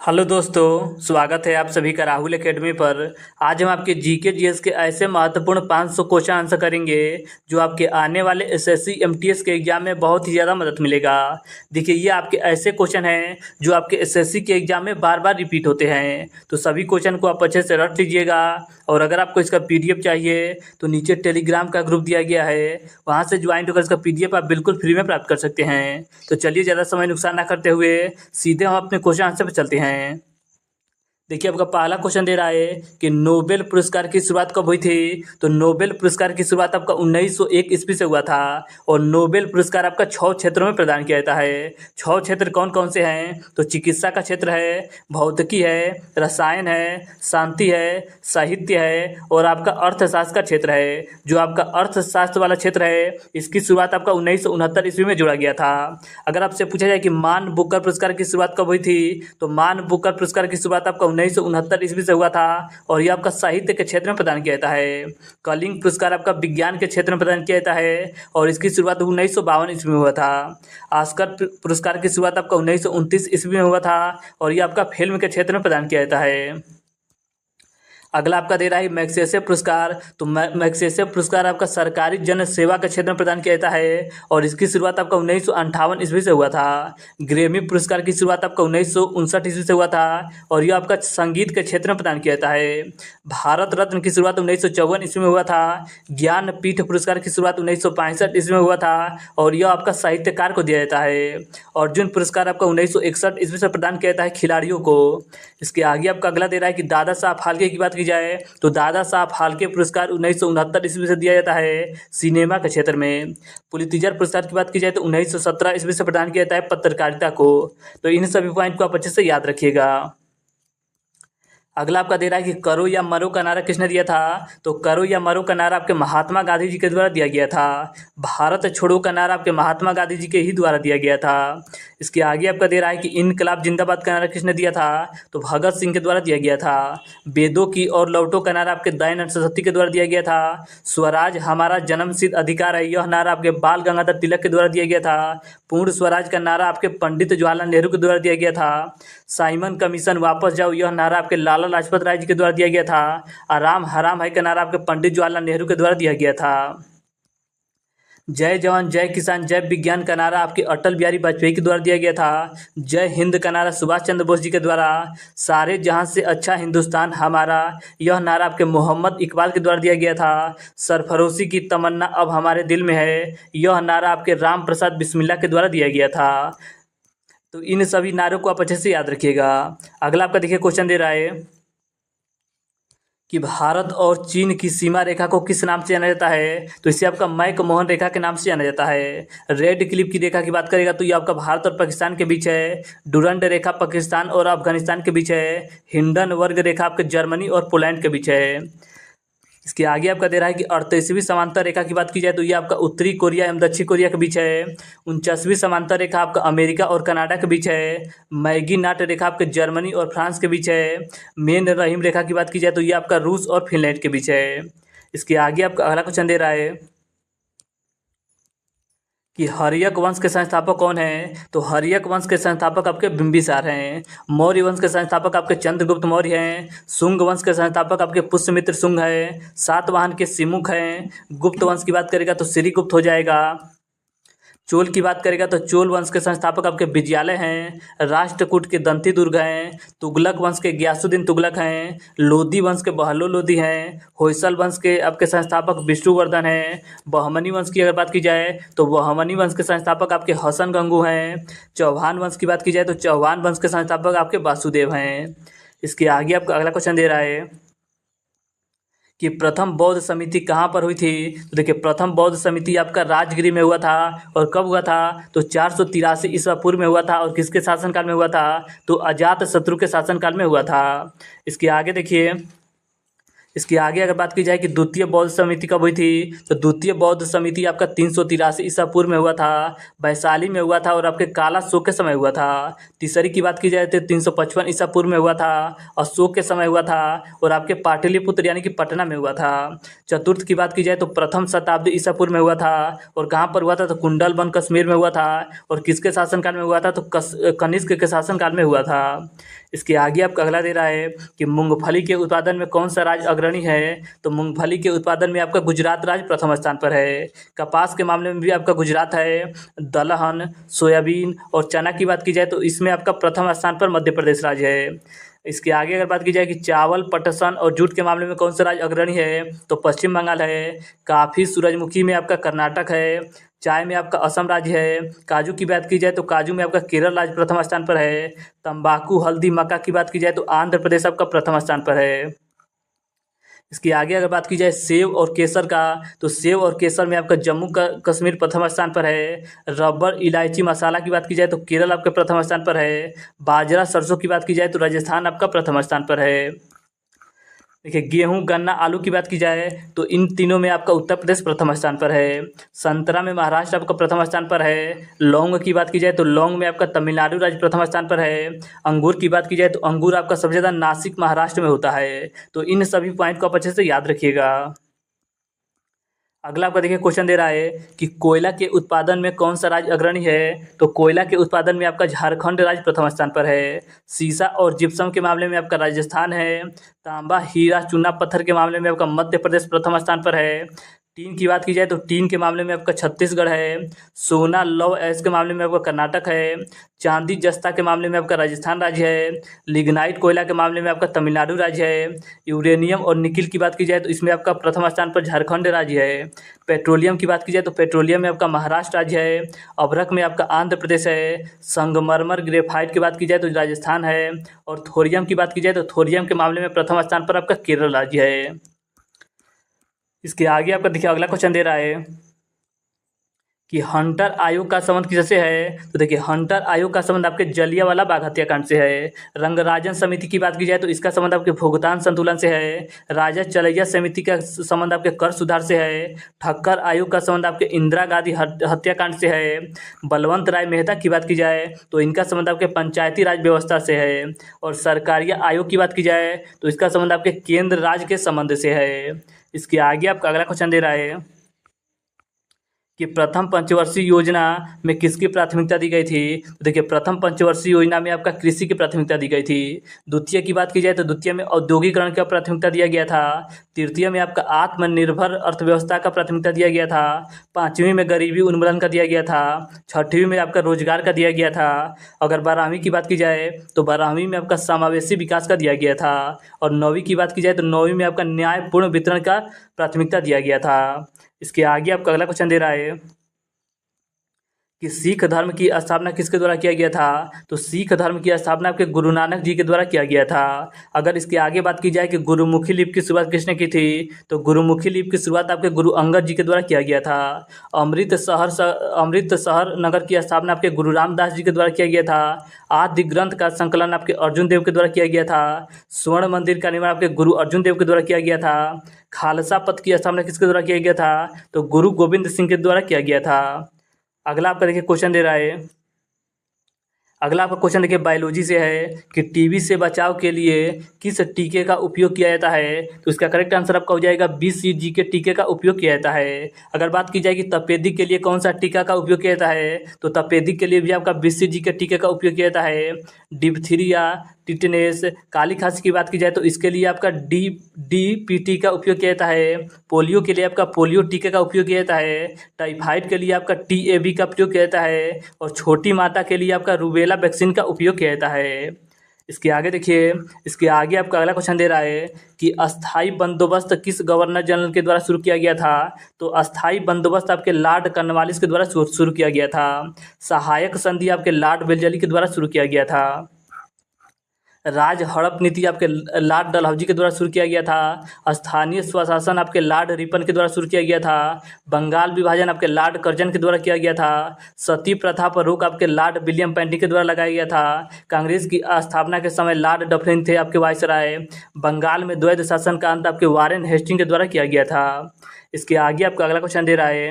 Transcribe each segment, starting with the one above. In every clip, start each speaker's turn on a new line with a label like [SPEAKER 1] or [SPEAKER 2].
[SPEAKER 1] Hello दोस्तों, स्वागत है आप सभी का राहुल एकेडमी पर। आज हम आपके जीके जीएस के ऐसे महत्वपूर्ण 500 क्वेश्चन आंसर करेंगे जो आपके आने वाले एसएससी एमटीएस के एग्जाम में बहुत ही ज़्यादा मदद मिलेगा। देखिए, ये आपके ऐसे क्वेश्चन हैं जो आपके एसएससी के एग्जाम में बार बार रिपीट होते हैं, तो सभी क्वेश्चन को आप अच्छे से रट लीजिएगा। और अगर आपको इसका पीडीएफ चाहिए तो नीचे टेलीग्राम का ग्रुप दिया गया है, वहाँ से ज्वाइन होकर इसका पीडीएफ आप बिल्कुल फ्री में प्राप्त कर सकते हैं। तो चलिए, ज़्यादा समय नुकसान ना करते हुए सीधे हम अपने क्वेश्चन आंसर पर चलते हैं। देखिए, आपका पहला क्वेश्चन दे रहा है कि नोबेल पुरस्कार की शुरुआत कब हुई थी। तो नोबेल पुरस्कार की शुरुआत आपका 1901 ईस्वी से हुआ था। और नोबेल पुरस्कार आपका 6 क्षेत्रों में प्रदान किया जाता है। 6 क्षेत्र कौन कौन से हैं? तो चिकित्सा का क्षेत्र है, भौतिकी है, रसायन है, शांति है, साहित्य है और आपका अर्थशास्त्र का क्षेत्र है। जो आपका अर्थशास्त्र वाला क्षेत्र है, इसकी शुरुआत आपका 1969 ईस्वी में जोड़ा गया था। अगर आपसे पूछा जाए कि मान बुकर पुरस्कार की शुरुआत कब हुई थी, तो मान बुकर पुरस्कार की शुरुआत आपका 1969 ईस्वी से हुआ था और यह आपका साहित्य के क्षेत्र में प्रदान किया जाता है। कलिंग पुरस्कार आपका विज्ञान के क्षेत्र में प्रदान किया जाता है और इसकी शुरुआत 1952 ईस्वी में हुआ था। ऑस्कर पुरस्कार की शुरुआत आपका 1929 ईस्वी में हुआ था और यह आपका फिल्म के क्षेत्र में प्रदान किया जाता है। अगला आपका दे रहा है मैग्सेसे पुरस्कार। तो मैग्सेसे पुरस्कार आपका सरकारी जन सेवा के क्षेत्र में प्रदान किया जाता है और इसकी शुरुआत आपका 1958 ईस्वी से हुआ था। ग्रेमी पुरस्कार की शुरुआत आपका 1959 ईस्वी से हुआ था और यह आपका संगीत के क्षेत्र में प्रदान किया जाता है। भारत रत्न की शुरुआत 1954 ईस्वी में हुआ था। ज्ञानपीठ पुरस्कार की शुरुआत 1965 ईस्वी में हुआ था और यह आपका साहित्यकार को दिया जाता है। अर्जुन पुरस्कार आपका 1961 ईस्वी से प्रदान किया जाता है खिलाड़ियों को। इसके आगे आपका अगला दे रहा है कि दादा साहब फाल्के की बात की जाए तो दादा साहब फाल्के पुरस्कार 1969 ईस्वी से दिया जाता है सिनेमा के क्षेत्र में। पुलित्जर पुरस्कार की बात की जाए तो 1917 ईस्वी से प्रदान किया जाता है पत्रकारिता को। तो इन सभी पॉइंट को आप अच्छे से याद रखिएगा। अगला आपका दे रहा है कि करो या मरो का नारा किसने दिया था। तो करो या मरो का नारा आपके महात्मा गांधी जी के द्वारा दिया गया था। भारत छोड़ो का नारा आपके महात्मा गांधी जी के ही द्वारा दिया गया था। इसके आगे आपका दे रहा है कि इनकलाब जिंदाबाद का नारा किसने दिया था। तो भगत सिंह के द्वारा दिया गया था। वेदों की और लौटो का नारा आपके दयानंद सरस्वती के द्वारा दिया गया था। स्वराज हमारा जन्मसिद्ध अधिकार है, यह नारा आपके बाल गंगाधर तिलक के द्वारा दिया गया था। पूर्ण स्वराज का नारा आपके पंडित जवाहरलाल नेहरू के द्वारा दिया गया था। साइमन कमीशन वापस जाओ, यह नारा आपके लाला लाजपत राय जी के द्वारा दिया गया था। आराम हराम है का नारा आपके पंडित जवाहरलाल नेहरू के द्वारा दिया गया था। जय जवान जय किसान जय विज्ञान का नारा आपके अटल बिहारी वाजपेयी के द्वारा दिया गया था। जय हिंद का नारा सुभाष चंद्र बोस जी के द्वारा। सारे जहां से अच्छा हिंदुस्तान हमारा, यह नारा आपके मोहम्मद इकबाल के द्वारा दिया गया था। सरफरोशी की तमन्ना अब हमारे दिल में है, यह नारा आपके राम प्रसाद बिस्मिल्ला के द्वारा दिया गया था। तो इन सभी नारों को आप अच्छे से याद रखिएगा। अगला आपका देखिए क्वेश्चन दे रहा है कि भारत और चीन की सीमा रेखा को किस नाम से जाना जाता है। तो इसे आपका मैक मोहन रेखा के नाम से जाना जाता है। रेड क्लिफ की रेखा की बात करेगा तो ये आपका भारत और पाकिस्तान के बीच है। डुरंड रेखा पाकिस्तान और अफगानिस्तान के बीच है। हिंडनबर्ग रेखा आपके जर्मनी और पोलैंड के बीच है। इसके आगे आपका दे रहा है कि 38वीं समांतर रेखा की बात की जाए तो ये आपका उत्तरी कोरिया एवं दक्षिण कोरिया के बीच है। 49वीं समांतर रेखा आपका अमेरिका और कनाडा के बीच है। मैगी नाट रेखा आपके जर्मनी और फ्रांस के बीच है। मेन रहीम रेखा की बात की जाए तो ये आपका रूस और फिनलैंड के बीच है। इसके आगे आपका अगला क्वेश्चन दे रहा है कि हर्यक वंश के संस्थापक कौन हैं। तो हर्यक वंश के संस्थापक आपके बिंबिसार हैं। मौर्य वंश के संस्थापक आपके चंद्रगुप्त मौर्य हैं। शुंग वंश के संस्थापक आपके पुष्यमित्र शुंग हैं। सातवाहन के सिमुख हैं। गुप्त वंश की बात करेगा तो श्रीगुप्त हो जाएगा। चोल की बात करेगा तो चोल वंश के संस्थापक आपके विजयालय हैं। राष्ट्रकूट के दंती दुर्ग हैं। तुगलक वंश के गयासुद्दीन तुगलक हैं। लोधी वंश के बहलो लोधी हैं। होयसल वंश के आपके संस्थापक विष्णुवर्धन हैं। बहमनी वंश की अगर बात की जाए तो बहमनी वंश के संस्थापक आपके हसन गंगू हैं। चौहान वंश की बात की जाए तो चौहान वंश के संस्थापक आपके वासुदेव हैं। इसके आगे आपका अगला क्वेश्चन दे रहा है कि प्रथम बौद्ध समिति कहाँ पर हुई थी। तो देखिए, प्रथम बौद्ध समिति आपका राजगिरी में हुआ था। और कब हुआ था। तो 483 ईस्वी पूर्व में हुआ था। और किसके शासनकाल में हुआ था। तो अजात शत्रु के शासनकाल में हुआ था। इसके आगे देखिए, इसके आगे अगर बात की जाए कि द्वितीय बौद्ध समिति कब हुई थी, तो द्वितीय बौद्ध समिति आपका 383 ईसा पूर्व में हुआ था, वैशाली में हुआ था और आपके काला शोक के समय हुआ था। तीसरी की बात की जाए तो 355 ईसा पूर्व में हुआ था, अशोक के समय हुआ था और आपके पाटलिपुत्र यानी कि पटना में हुआ था। चतुर्थ की बात की जाए तो प्रथम शताब्दी ईसा पूर्व में हुआ था और कहाँ पर हुआ था, तो कुंडलवन कश्मीर में हुआ था और किसके शासनकाल में हुआ था, तो कनिष्क के शासनकाल में हुआ था। इसके आगे आपका अगला दे रहा है कि मूंगफली के उत्पादन में कौन सा राज्य अग्रणी है, तो मूंगफली के उत्पादन में आपका गुजरात राज्य प्रथम स्थान पर है। कपास के मामले में भी आपका गुजरात है। दलहन, सोयाबीन और चना की बात की जाए तो इसमें आपका प्रथम स्थान पर मध्य प्रदेश राज्य है। इसके आगे अगर बात की जाए कि चावल, पटसन और जूट के मामले में कौन सा राज्य अग्रणी है, तो पश्चिम बंगाल है। काफ़ी, सूरजमुखी में आपका कर्नाटक है। चाय में आपका असम राज्य है। काजू की बात की जाए तो काजू में आपका केरल राज्य प्रथम स्थान पर है। तंबाकू, हल्दी, मक्का की बात की जाए तो आंध्र प्रदेश आपका प्रथम स्थान पर है। इसके आगे अगर बात की जाए सेब और केसर का, तो सेब और केसर में आपका जम्मू कश्मीर प्रथम स्थान पर है। रबर, इलायची, मसाला की बात की जाए तो केरल आपके प्रथम स्थान पर है। बाजरा, सरसों की बात की जाए तो राजस्थान आपका प्रथम स्थान पर है। देखिए, गेहूं, गन्ना, आलू की बात की जाए तो इन तीनों में आपका उत्तर प्रदेश प्रथम स्थान पर है। संतरा में महाराष्ट्र आपका प्रथम स्थान पर है। लौंग की बात की जाए तो लौंग में आपका तमिलनाडु राज्य प्रथम स्थान पर है। अंगूर की बात की जाए तो अंगूर आपका सबसे ज़्यादा नासिक, महाराष्ट्र में होता है। तो इन सभी पॉइंट को आप अच्छे से याद रखिएगा। अगला आपका देखिए क्वेश्चन दे रहा है कि कोयला के उत्पादन में कौन सा राज्य अग्रणी है, तो कोयला के उत्पादन में आपका झारखंड राज्य प्रथम स्थान पर है। सीसा और जिप्सम के मामले में आपका राजस्थान है। तांबा, हीरा, चूना पत्थर के मामले में आपका मध्य प्रदेश प्रथम स्थान पर है। टीन की बात की जाए तो टीन के मामले में आपका छत्तीसगढ़ है। सोना, लौह अयस्क के मामले में आपका कर्नाटक है। चांदी, जस्ता के मामले में आपका राजस्थान राज्य है। लिग्नाइट कोयला के मामले में आपका तमिलनाडु राज्य है। यूरेनियम और निकिल की बात की जाए तो इसमें आपका प्रथम स्थान पर झारखंड राज्य है। पेट्रोलियम की बात की जाए तो पेट्रोलियम में आपका महाराष्ट्र राज्य है। अभ्रक में आपका आंध्र प्रदेश है। संगमरमर, ग्रेफाइट की बात की जाए तो राजस्थान है और थोरियम की बात की जाए तो थोरियम के मामले में प्रथम स्थान पर आपका केरल राज्य है। इसके आगे आपका देखिए अगला क्वेश्चन दे रहा है कि हंटर आयोग का संबंध किससे है, तो देखिए हंटर आयोग का संबंध आपके जलियांवाला बाग हत्याकांड से है। रंगराजन समिति की बात की जाए तो इसका संबंध आपके भुगतान संतुलन से है। राजा चलैया समिति का संबंध आपके कर सुधार से है। ठक्कर आयोग का संबंध आपके इंदिरा गांधी हत्याकांड से है। बलवंत राय मेहता की बात की जाए तो इनका संबंध आपके पंचायती राज व्यवस्था से है। और सरकारिया आयोग की बात की जाए तो इसका संबंध आपके केंद्र राज्य के संबंध से है। इसके आगे आपका अगला क्वेश्चन दे रहा है कि प्रथम पंचवर्षीय योजना में किसकी प्राथमिकता दी गई थी, तो देखिए प्रथम पंचवर्षीय योजना में आपका कृषि की प्राथमिकता दी गई थी। द्वितीय की बात की जाए तो द्वितीय में औद्योगिकरण का प्राथमिकता दिया गया था। तृतीय में आपका आत्मनिर्भर अर्थव्यवस्था का प्राथमिकता दिया गया था। पाँचवीं में गरीबी उन्मूलन का दिया गया था। छठवीं में आपका रोजगार का दिया गया था। अगर 12वीं की बात की जाए तो 12वीं में आपका समावेशी विकास का दिया गया था। और 9वीं की बात की जाए तो 9वीं में आपका न्यायपूर्ण वितरण का प्राथमिकता दिया गया था। इसके आगे आपका अगला क्वेश्चन दे रहा है कि सिख धर्म की स्थापना किसके द्वारा किया गया था, तो सिख धर्म की स्थापना आपके गुरु नानक जी के द्वारा किया गया था। अगर इसके आगे बात की जाए कि गुरुमुखी लिपि की शुरुआत किसने की थी, तो गुरुमुखी लिपि की शुरुआत आपके गुरु अंगद जी के द्वारा किया गया था। अमृतसर नगर की स्थापना आपके गुरु रामदास जी के द्वारा किया गया था। आदि ग्रंथ का संकलन आपके अर्जुन देव के द्वारा किया गया था। स्वर्ण मंदिर का निर्माण आपके गुरु अर्जुन देव के द्वारा किया गया था। खालसा पंथ की स्थापना किसके द्वारा किया गया था, तो गुरु गोविंद सिंह के द्वारा किया गया था। अगला आपका देखिए क्वेश्चन दे रहा है, अगला आपका क्वेश्चन देखिए बायोलॉजी से है कि टीबी से बचाव के लिए किस टीके का उपयोग किया जाता है, तो इसका करेक्ट आंसर आपका हो जाएगा BCG के टीके का उपयोग किया जाता है। अगर बात की जाए कि तपेदिक के लिए कौन सा टीका का उपयोग किया जाता है, तो तपेदिक के लिए भी आपका BCG के टीके का उपयोग किया जाता है। डिप्थीरिया, टिटनेस, काली खांसी की बात की जाए तो इसके लिए आपका DPT का उपयोग किया जाता है। पोलियो के लिए आपका पोलियो टीके का उपयोग किया जाता है। टाइफाइड के लिए आपका TAB का उपयोग किया जाता है। और छोटी माता के लिए आपका रूबेला वैक्सीन का उपयोग किया जाता है। इसके आगे देखिए, इसके आगे आपका अगला क्वेश्चन दे रहा है कि अस्थाई बंदोबस्त किस गवर्नर जनरल के द्वारा शुरू किया गया था, तो अस्थाई बंदोबस्त आपके लॉर्ड कॉर्नवालिस के द्वारा शुरू किया गया था। सहायक संधि आपके लॉर्ड वेल्लेस्ली के द्वारा शुरू किया गया था। राज हड़प नीति आपके लॉर्ड डलहौजी के द्वारा शुरू किया गया था। स्थानीय स्वशासन आपके लॉर्ड रिपन के द्वारा शुरू किया गया था। बंगाल विभाजन आपके लॉर्ड कर्जन के द्वारा किया गया था। सती प्रथा पर रोक आपके लॉर्ड विलियम पेंटिंग के द्वारा लगाया गया था। कांग्रेस की स्थापना के समय लॉर्ड डफरिन थे आपके वायसराय। बंगाल में द्वैध शासन का अंत आपके वारेन हेस्टिंग के द्वारा किया गया था। इसके आगे आपका अगला क्वेश्चन दे रहा है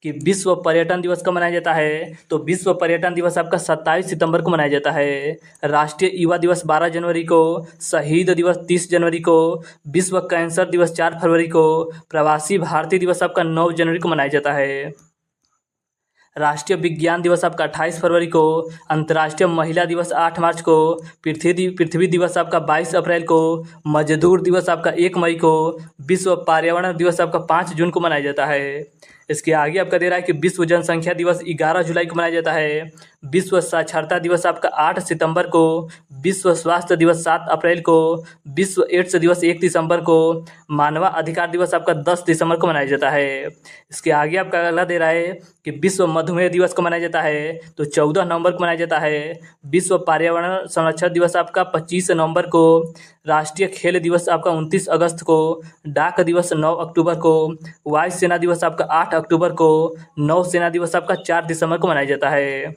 [SPEAKER 1] कि विश्व पर्यटन दिवस कब मनाया जाता है। तो विश्व पर्यटन दिवस आपका 27 सितंबर को मनाया जाता है। राष्ट्रीय युवा दिवस 12 जनवरी को, शहीद दिवस 30 जनवरी को, विश्व कैंसर दिवस 4 फरवरी को, प्रवासी भारतीय दिवस आपका 9 जनवरी को मनाया जाता है। राष्ट्रीय विज्ञान दिवस आपका 28 फरवरी को, अंतर्राष्ट्रीय महिला दिवस 8 मार्च को, पृथ्वी दिवस आपका 22 अप्रैल को, मजदूर दिवस आपका 1 मई को, विश्व पर्यावरण दिवस आपका 5 जून को मनाया जाता है। इसके आगे आपका दे रहा है कि विश्व जनसंख्या दिवस 11 जुलाई को मनाया जाता है। विश्व साक्षरता दिवस आपका 8 सितंबर को, विश्व स्वास्थ्य दिवस 7 अप्रैल को, विश्व एड्स दिवस 1 दिसंबर को, मानव अधिकार दिवस आपका 10 दिसंबर को मनाया जाता है। इसके आगे आपका अगला दे रहा है कि विश्व मधुमेह दिवस को मनाया जाता है। तो 14 नवंबर को मनाया जाता है। विश्व पर्यावरण संरक्षण दिवस आपका 25 नवंबर को, राष्ट्रीय खेल दिवस आपका 29 अगस्त को, डाक दिवस 9 अक्टूबर को, वायु सेना दिवस आपका 8 अक्टूबर को, नौसेना दिवस आपका 4 दिसंबर को मनाया जाता है।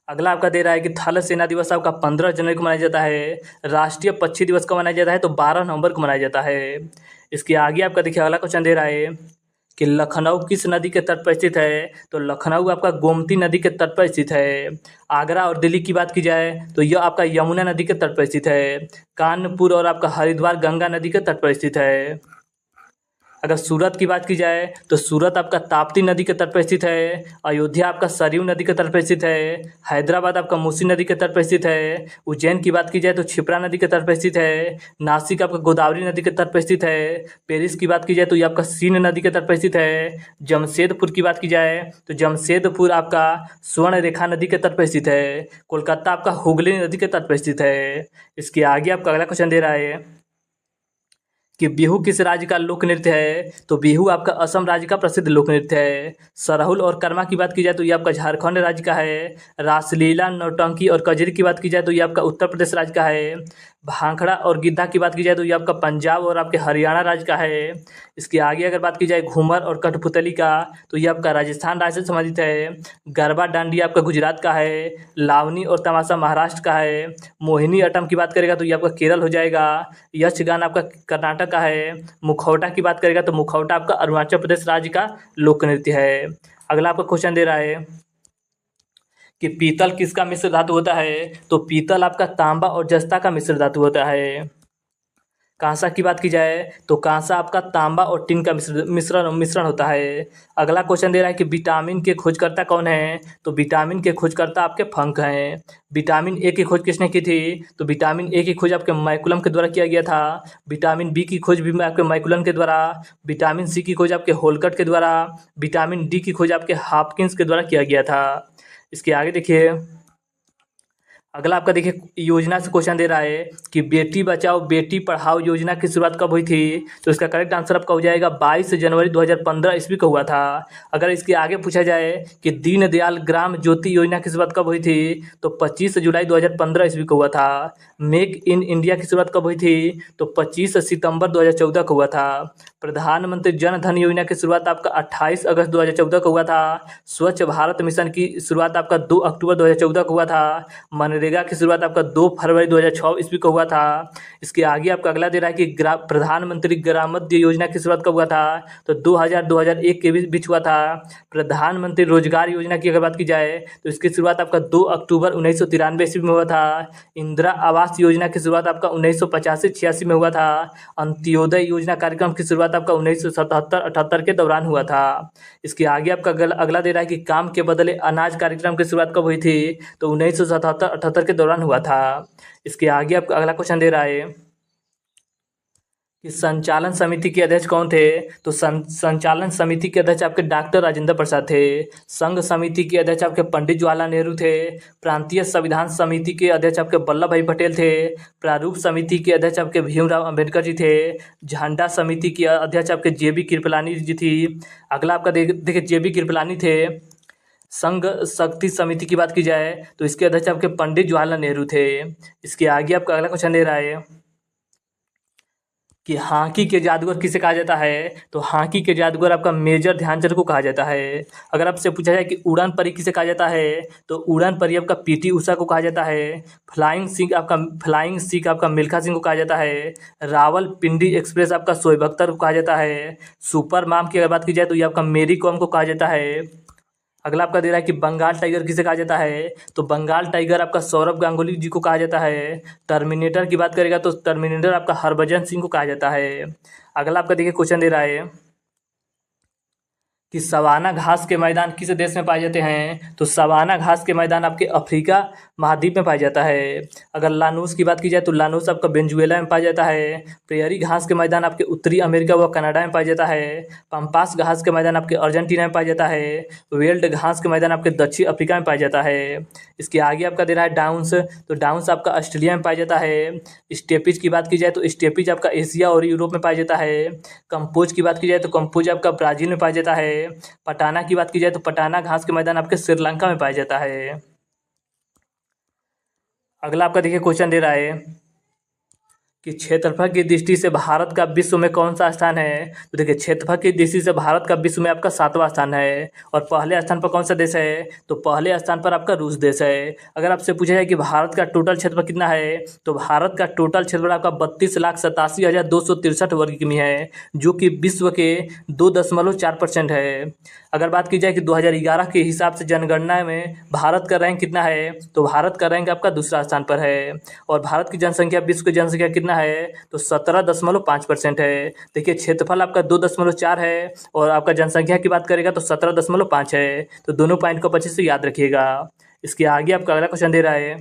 [SPEAKER 1] अगला आपका दे रहा है कि थल सेना दिवस आपका 15 जनवरी को मनाया जाता है। राष्ट्रीय पक्षी दिवस को मनाया जाता है तो 12 नवंबर को मनाया जाता है। इसके आगे आपका देखिए अगला क्वेश्चन दे रहा है कि लखनऊ किस नदी के तट पर स्थित है। तो लखनऊ आपका गोमती नदी के तट पर स्थित है। आगरा और दिल्ली की बात की जाए तो यह आपका यमुना नदी के तट पर स्थित है। कानपुर और आपका हरिद्वार गंगा नदी के तट पर स्थित है। अगर सूरत की बात की जाए तो सूरत आपका ताप्ती नदी के तट पर स्थित है। अयोध्या आपका सरयू नदी के तट पर स्थित है। हैदराबाद आपका मूसी नदी के तट पर स्थित है। उज्जैन की बात की जाए तो क्षिप्रा नदी के तट पर स्थित है। नासिक आपका गोदावरी नदी के तट पर स्थित है। पेरिस की बात की जाए तो ये आपका सीन नदी के तट पर स्थित है। जमशेदपुर की बात की जाए तो जमशेदपुर आपका स्वर्ण रेखा नदी के तट पर स्थित है। कोलकाता आपका हुगली नदी के तट पर स्थित है। इसके आगे आपका अगला क्वेश्चन दे रहा है कि बिहू किस राज्य का लोक नृत्य है। तो बिहू आपका असम राज्य का प्रसिद्ध लोक नृत्य है। सरहुल और कर्मा की बात की जाए तो ये आपका झारखंड राज्य का है। रासलीला, नौटंकी और कजरी की बात की जाए तो ये आपका उत्तर प्रदेश राज्य का है। भांखड़ा और गिद्धा की बात की जाए तो ये आपका पंजाब और आपके हरियाणा राज्य का है। इसके आगे अगर बात की जाए घूमर और कठपुतली का तो ये आपका राजस्थान राज्य से संबंधित है। गरबा डांडिया आपका गुजरात का है। लावनी और तमाशा महाराष्ट्र का है। मोहिनी अट्टम की बात करेगा तो ये आपका केरल हो जाएगा। यक्षगान आपका कर्नाटक का है। मुखौटा की बात करेगा तो मुखौटा आपका अरुणाचल प्रदेश राज्य का लोक नृत्य है। अगला आपका क्वेश्चन दे रहा है कि पीतल किसका मिश्र धातु होता है। तो पीतल आपका तांबा और जस्ता का मिश्र धातु होता है। कांसा की बात की जाए तो कांसा आपका तांबा और टिन का मिश्रण होता है। अगला क्वेश्चन दे रहा है कि विटामिन के खोजकर्ता कौन है। तो विटामिन के खोजकर्ता आपके फंक हैं। विटामिन ए की खोज किसने की थी। तो विटामिन ए की खोज आपके मैकुलम के द्वारा किया गया था। विटामिन बी की खोज भी आपके मैकुलम के द्वारा। विटामिन सी की खोज आपके होलकट के द्वारा। विटामिन डी की खोज आपके हॉपकिंस के द्वारा किया गया था। इसके आगे देखिए अगला आपका देखिए योजना से क्वेश्चन दे रहा है कि बेटी बचाओ बेटी पढ़ाओ योजना की शुरुआत कब हुई थी। तो इसका करेक्ट आंसर आपका हो जाएगा 22 जनवरी 2015 ईस्वी को हुआ था। अगर इसके आगे पूछा जाए कि दीनदयाल ग्राम ज्योति योजना की शुरुआत कब हुई थी तो 25 जुलाई 2015 ईस्वी को हुआ था। मेक इन इंडिया की शुरुआत कब हुई थी तो 25 सितंबर 2014 को हुआ था। प्रधानमंत्री जन धन योजना की शुरुआत आपका 28 अगस्त 2014 को हुआ था। स्वच्छ भारत मिशन की शुरुआत आपका 2 अक्टूबर 2014 को हुआ था। मनरेगा की शुरुआत आपका 2 फरवरी 2006 ईस्वी को हुआ था। इसके आगे आपका अगला दे रहा है कि प्रधानमंत्री ग्रामोदय योजना की शुरुआत कब हुआ था तो 2000-2001 के बीच हुआ था। प्रधानमंत्री रोजगार योजना की अगर बात की जाए तो इसकी शुरुआत आपका 2 अक्टूबर 1993 ईस्वी में हुआ था। इंदिरा आवास योजना की शुरुआत आपका 1985-86 में हुआ था। अंत्योदय योजना कार्यक्रम की शुरुआत आपका 1977-78 के दौरान हुआ था। इसके आगे आपका अगला दे रहा है कि काम के बदले अनाज कार्यक्रम की शुरुआत कब हुई थी तो 1977-78 के दौरान हुआ था। इसके आगे आपका अगला क्वेश्चन दे रहा है कि संचालन समिति के अध्यक्ष कौन थे। तो संचालन समिति के अध्यक्ष आपके डॉक्टर राजेंद्र प्रसाद थे। संघ समिति के अध्यक्ष आपके पंडित जवाहरलाल नेहरू थे। प्रांतीय संविधान समिति के अध्यक्ष आपके वल्लभ भाई पटेल थे। प्रारूप समिति के अध्यक्ष आपके भीमराव अंबेडकर जी थे। झंडा समिति के अध्यक्ष आपके JB कृपलानी जी थी। अगला आपका देखिए JB कृपलानी थे। संघ शक्ति समिति की बात की जाए तो इसके अध्यक्ष आपके पंडित जवाहरलाल नेहरू थे। इसके आगे आपका अगला क्वेश्चन दे रहा है कि हॉकी के जादूगर किसे कहा जाता है। तो हॉकी के जादूगर आपका मेजर ध्यानचंद को कहा जाता है। अगर आपसे पूछा जाए कि उड़ान परी किसे कहा जाता है तो उड़ान परी आपका पीटी उषा को कहा जाता है। फ्लाइंग सिख आपका मिल्खा सिंह को कहा जाता है। रावलपिंडी एक्सप्रेस आपका शोएब अख्तर को कहा जाता है। सुपर माम की अगर बात की जाए तो ये आपका मेरी कॉम को कहा जाता है। अगला आपका दे रहा है कि बंगाल टाइगर किसे कहा जाता है। तो बंगाल टाइगर आपका सौरभ गांगुली जी को कहा जाता है। टर्मिनेटर की बात करेगा तो टर्मिनेटर आपका हरभजन सिंह को कहा जाता है। अगला आपका देखिए क्वेश्चन दे रहा है कि सवाना घास के मैदान किस देश में पाए जाते हैं। तो सवाना घास के मैदान आपके अफ्रीका महाद्वीप में पाया जाता है। अगर लानूस की बात की जाए तो लानूस आपका वेनेजुएला में पाया जाता है। प्रेयरी घास के मैदान आपके उत्तरी अमेरिका व कनाडा में पाया जाता है। पम्पास घास के मैदान आपके अर्जेंटीना में पाया जाता है। वेल्ड घास के मैदान आपके दक्षिण अफ्रीका में पाया जाता है। इसके आगे आपका दे रहा है डाउन्स। तो डाउन्स आपका ऑस्ट्रेलिया में पाया जाता है। स्टेपिज की बात की जाए तो स्टेपिज आपका एशिया और यूरोप में पाया जाता है। कंपोज की बात की जाए तो कंपोज आपका ब्राज़ील में पाया जाता है। पटाना की बात की जाए तो पटाना घास के मैदान आपके श्रीलंका में पाया जाता है। अगला आपका देखिए क्वेश्चन दे रहा है कि क्षेत्रफल की दृष्टि से भारत का विश्व में कौन सा स्थान है। तो देखिए क्षेत्रफल की दृष्टि से भारत का विश्व में आपका 7वां स्थान है। और पहले स्थान पर कौन सा देश है। तो पहले स्थान पर आपका रूस देश है। अगर आपसे पूछा जाए कि भारत का टोटल क्षेत्रफल कितना है तो भारत का टोटल क्षेत्रफल आपका 32,87,263 वर्ग किमी है, जो कि विश्व के 2.4% है। अगर बात की जाए कि 2011 के हिसाब से जनगणना में भारत का रैंक कितना है तो भारत का रैंक आपका दूसरा स्थान पर है। और भारत की जनसंख्या विश्व की जनसंख्या कितना है तो 17.5% है। देखिए क्षेत्रफल आपका 2.4 है और आपका जनसंख्या की बात करेगा तो 17.5 है। तो दोनों पॉइंट को अच्छे से याद रखिएगा। इसके आगे आपका अगला क्वेश्चन दे रहा है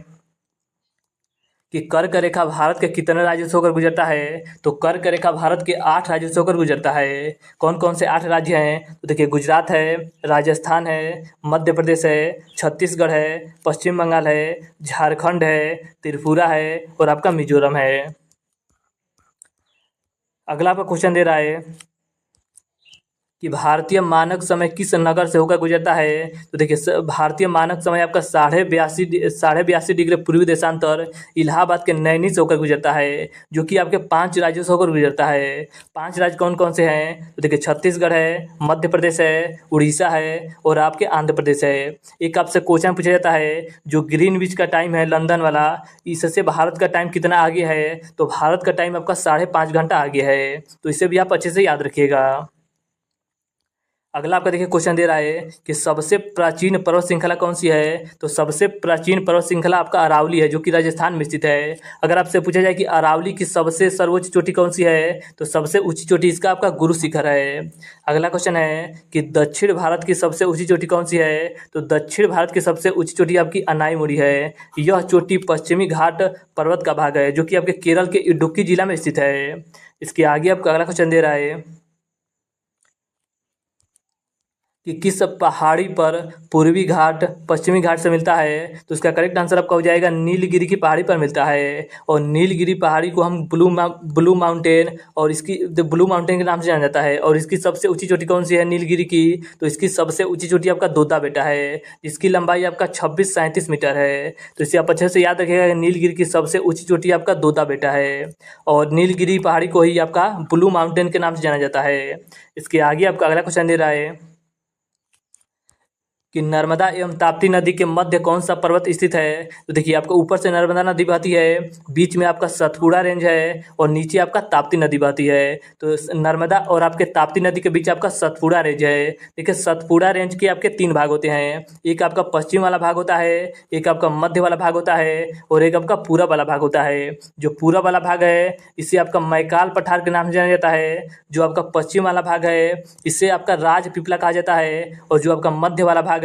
[SPEAKER 1] कि कर्क रेखा भारत के कितने राज्यों से होकर गुजरता है। तो कर्क रेखा भारत के 8 राज्यों से होकर गुजरता है। कौन कौन से 8 राज्य हैं तो देखिए गुजरात है, राजस्थान है, मध्य प्रदेश है, छत्तीसगढ़ है, पश्चिम बंगाल है, झारखंड है, त्रिपुरा है और आपका मिजोरम है। अगला आपका क्वेश्चन दे रहा है कि भारतीय मानक समय किस नगर से होकर गुजरता है। तो देखिए भारतीय मानक समय आपका 82.5 डिग्री पूर्वी देशांतर इलाहाबाद के नैनी से होकर गुजरता है, जो कि आपके 5 राज्यों से होकर गुजरता है। 5 राज्य कौन कौन से हैं तो देखिए छत्तीसगढ़ है, मध्य प्रदेश है, उड़ीसा है और आपके आंध्र प्रदेश है। एक आपसे क्वेश्चन पूछा जाता है जो ग्रीनविच का टाइम है लंदन वाला, इससे भारत का टाइम कितना आगे है। तो भारत का टाइम आपका 5.5 घंटा आगे है। तो इसे भी आप अच्छे से याद रखिएगा। अगला आपका देखिए क्वेश्चन दे रहा है कि सबसे प्राचीन पर्वत श्रृंखला कौन सी है। तो सबसे प्राचीन पर्वत श्रृंखला आपका अरावली है, जो कि राजस्थान में स्थित है। अगर आपसे पूछा जाए कि अरावली की सबसे सर्वोच्च चोटी कौन सी है तो सबसे ऊंची चोटी इसका आपका गुरु शिखर है। अगला क्वेश्चन है कि दक्षिण भारत की सबसे ऊंची चोटी कौन सी है। तो दक्षिण भारत की सबसे ऊंची चोटी आपकी अनाईमुड़ी है। यह चोटी पश्चिमी घाट पर्वत का भाग है, जो कि आपके केरल के इडुक्की जिला में स्थित है। इसके आगे आपका अगला क्वेश्चन दे रहा है कि किस पहाड़ी पर पूर्वी घाट पश्चिमी घाट से मिलता है। तो इसका करेक्ट आंसर आपका हो जाएगा नीलगिरी की पहाड़ी पर मिलता है। और नीलगिरी पहाड़ी को हम ब्लू माउंटेन और इसकी ब्लू माउंटेन के नाम से जाना जाता है। और इसकी सबसे ऊंची चोटी कौन सी है नीलगिरी की। तो इसकी सबसे ऊंची चोटी आपका दोदा बेटा है, जिसकी लंबाई आपका 2637 मीटर है। तो इसे आप अच्छे से याद रखिएगा, नीलगिरी की सबसे ऊंची चोटी आपका दोदा बेटा है। और नीलगिरी पहाड़ी को ही आपका ब्लू माउंटेन के नाम से जाना जाता है। इसके आगे आपका अगला क्वेश्चन दे रहा है कि नर्मदा एवं ताप्ती नदी के मध्य कौन सा पर्वत स्थित है। तो देखिए आपका ऊपर से नर्मदा नदी बहती है, बीच में आपका सतपुड़ा रेंज है और नीचे आपका ताप्ती नदी बहती है। तो नर्मदा और आपके ताप्ती नदी के बीच आपका सतपुड़ा रेंज है। देखिए सतपुड़ा रेंज के आपके 3 भाग होते हैं, एक आपका पश्चिम वाला भाग होता है, एक आपका मध्य वाला भाग होता है और एक आपका पूरब वाला भाग होता है। जो पूरब वाला भाग है इसे आपका मैकाल पठार के नाम से जाना जाता है। जो आपका पश्चिम वाला भाग है इसे आपका राज पिपला कहा जाता है। और जो आपका मध्य वाला भाग है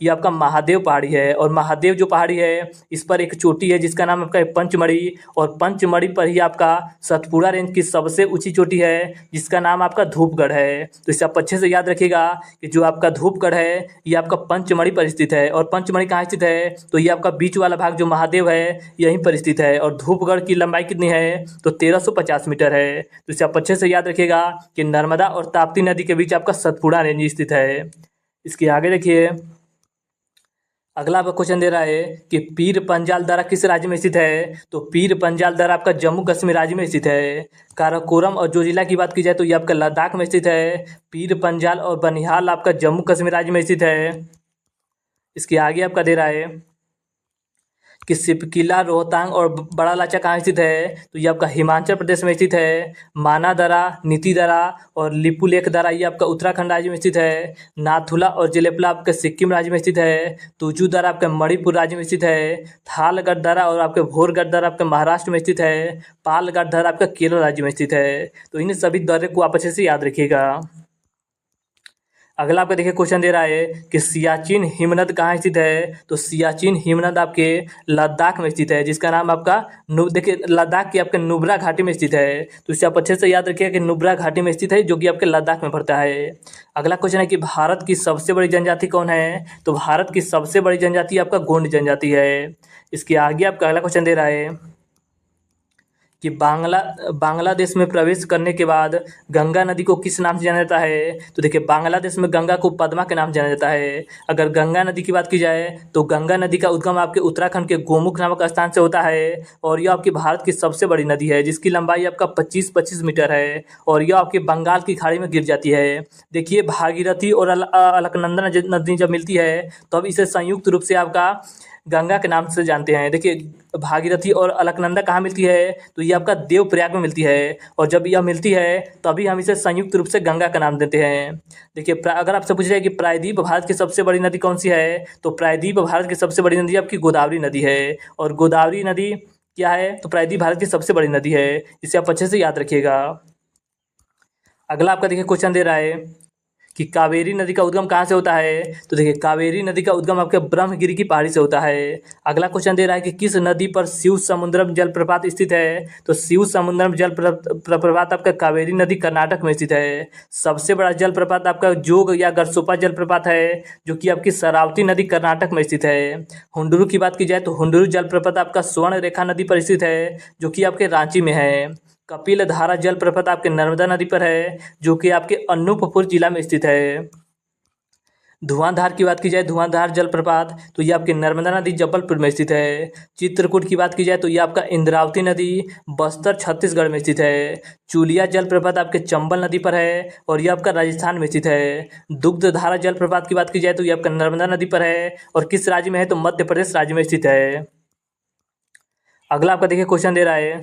[SPEAKER 1] ये आपका महादेव पहाड़ी है। और महादेव जो पहाड़ी है इस पर एक चोटी है जिसका नाम आपका पंचमढ़ी। और पंचमढ़ी पर ही आपका सतपुड़ा रेंज की सबसे ऊंची चोटी है जिसका नाम आपका धूपगढ़ है। तो इसे आप अच्छे से याद रखिएगा कि जो आपका धूपगढ़ है ये आपका पंचमढ़ी पर स्थित है। और पंचमढ़ी कहाँ स्थित है तो ये आपका बीच वाला भाग जो महादेव है यहीं पर स्थित है। और धूपगढ़ की लंबाई कितनी है तो 1350 मीटर है। तो इसे आप अच्छे से याद रखिएगा कि नर्मदा और ताप्ती नदी के बीच आपका सतपुड़ा रेंज स्थित है। इसके आगे देखिए अगला आपका क्वेश्चन दे रहा है कि पीर पंजाल दर्रा किस राज्य में स्थित है। तो पीर पंजाल दर्रा आपका जम्मू कश्मीर राज्य में स्थित है। काराकोरम और जोजिला की बात की जाए तो ये आपका लद्दाख में स्थित है। पीर पंजाल और बनिहाल आपका जम्मू कश्मीर राज्य में स्थित है। इसके आगे आपका दे रहा है कि सिपकिला, रोहतांग और बड़ा लाचा कहाँ स्थित है। तो ये आपका हिमाचल प्रदेश में स्थित है। माना दर्रा, नीति दर्रा और लिपुलेख दर्रा ये आपका उत्तराखंड राज्य में स्थित है। नाथुला और जेलेपला आपका सिक्किम राज्य में स्थित है। तुजू दर्रा आपका मणिपुर राज्य में स्थित है। थालगढ़ दर्रा और आपके भोरगढ़ दर्रा आपके महाराष्ट्र में स्थित है। पालगढ़ दर्रा आपका केरल राज्य में स्थित है। तो इन सभी दर्रे को आप अच्छे से याद रखिएगा। अगला आपका देखिए क्वेश्चन दे रहा है कि सियाचिन हिमनद कहाँ स्थित है। तो सियाचिन हिमनद आपके लद्दाख में स्थित है, जिसका नाम आपका देखिए लद्दाख की आपके नुब्रा घाटी में स्थित है। तो इसे आप अच्छे से याद रखिएगा कि नुब्रा घाटी में स्थित है, जो कि आपके लद्दाख में पड़ता है। अगला क्वेश्चन है कि भारत की सबसे बड़ी जनजाति कौन है। तो भारत की सबसे बड़ी जनजाति आपका गोंड जनजाति है। इसके आगे आपका अगला क्वेश्चन दे रहा है कि बांग्लादेश में प्रवेश करने के बाद गंगा नदी को किस नाम से जाना जाता है। तो देखिए बांग्लादेश में गंगा को पद्मा के नाम से जाना जाता है। अगर गंगा नदी की बात की जाए तो गंगा नदी का उद्गम आपके उत्तराखंड के गोमुख नामक स्थान से होता है और यह आपकी भारत की सबसे बड़ी नदी है, जिसकी लंबाई आपका 25 मीटर है और यह आपके बंगाल की खाड़ी में गिर जाती है। देखिए भागीरथी और अलकनंदा नदी जब मिलती है तो अब इसे संयुक्त रूप से आपका गंगा के नाम से जानते हैं। देखिए भागीरथी और अलकनंदा कहाँ मिलती है। तो ये आपका देवप्रयाग में मिलती है और जब यह मिलती है तभी हम इसे संयुक्त रूप से गंगा का नाम देते हैं। देखिए अगर आपसे पूछा जाए कि प्रायद्वीप भारत की सबसे बड़ी नदी कौन सी है। तो प्रायद्वीप भारत की सबसे बड़ी नदी आपकी गोदावरी नदी है और गोदावरी नदी क्या है। तो प्रायद्वीप भारत की सबसे बड़ी नदी है, इसे आप अच्छे से याद रखिएगा। अगला आपका देखिए क्वेश्चन दे रहा है कि कावेरी नदी का उद्गम कहाँ से होता है। तो देखिए कावेरी नदी का उद्गम आपके ब्रह्मगिरी की पहाड़ी से होता है। अगला क्वेश्चन दे रहा है कि किस नदी पर शिव समुद्रम जलप्रपात स्थित है। तो शिव समुद्रम जलप्रपात आपका कावेरी नदी कर्नाटक में स्थित है। सबसे बड़ा जलप्रपात आपका जोग या गरसोपा जलप्रपात है, जो कि आपकी शरावती नदी कर्नाटक में स्थित है। हुंडुरु की बात की जाए तो हुंडुरु जलप्रपात आपका स्वर्ण रेखा नदी पर स्थित है, जो कि आपके रांची में है। कपिल धारा जलप्रपात आपके नर्मदा नदी पर है, जो कि आपके अनूपपुर जिला में स्थित है। धुआंधार की बात की जाए, धुआंधार जलप्रपात तो ये आपके नर्मदा नदी जबलपुर में स्थित है। चित्रकूट की बात की जाए तो ये आपका इंद्रावती नदी बस्तर छत्तीसगढ़ में स्थित है। चूलिया जलप्रपात आपके चंबल नदी पर है और ये आपका राजस्थान में स्थित है। दुग्धधारा जलप्रपात की बात की जाए तो ये आपका नर्मदा नदी पर है और किस राज्य में है। तो मध्य प्रदेश राज्य में स्थित है। अगला आपका देखिए क्वेश्चन दे रहा है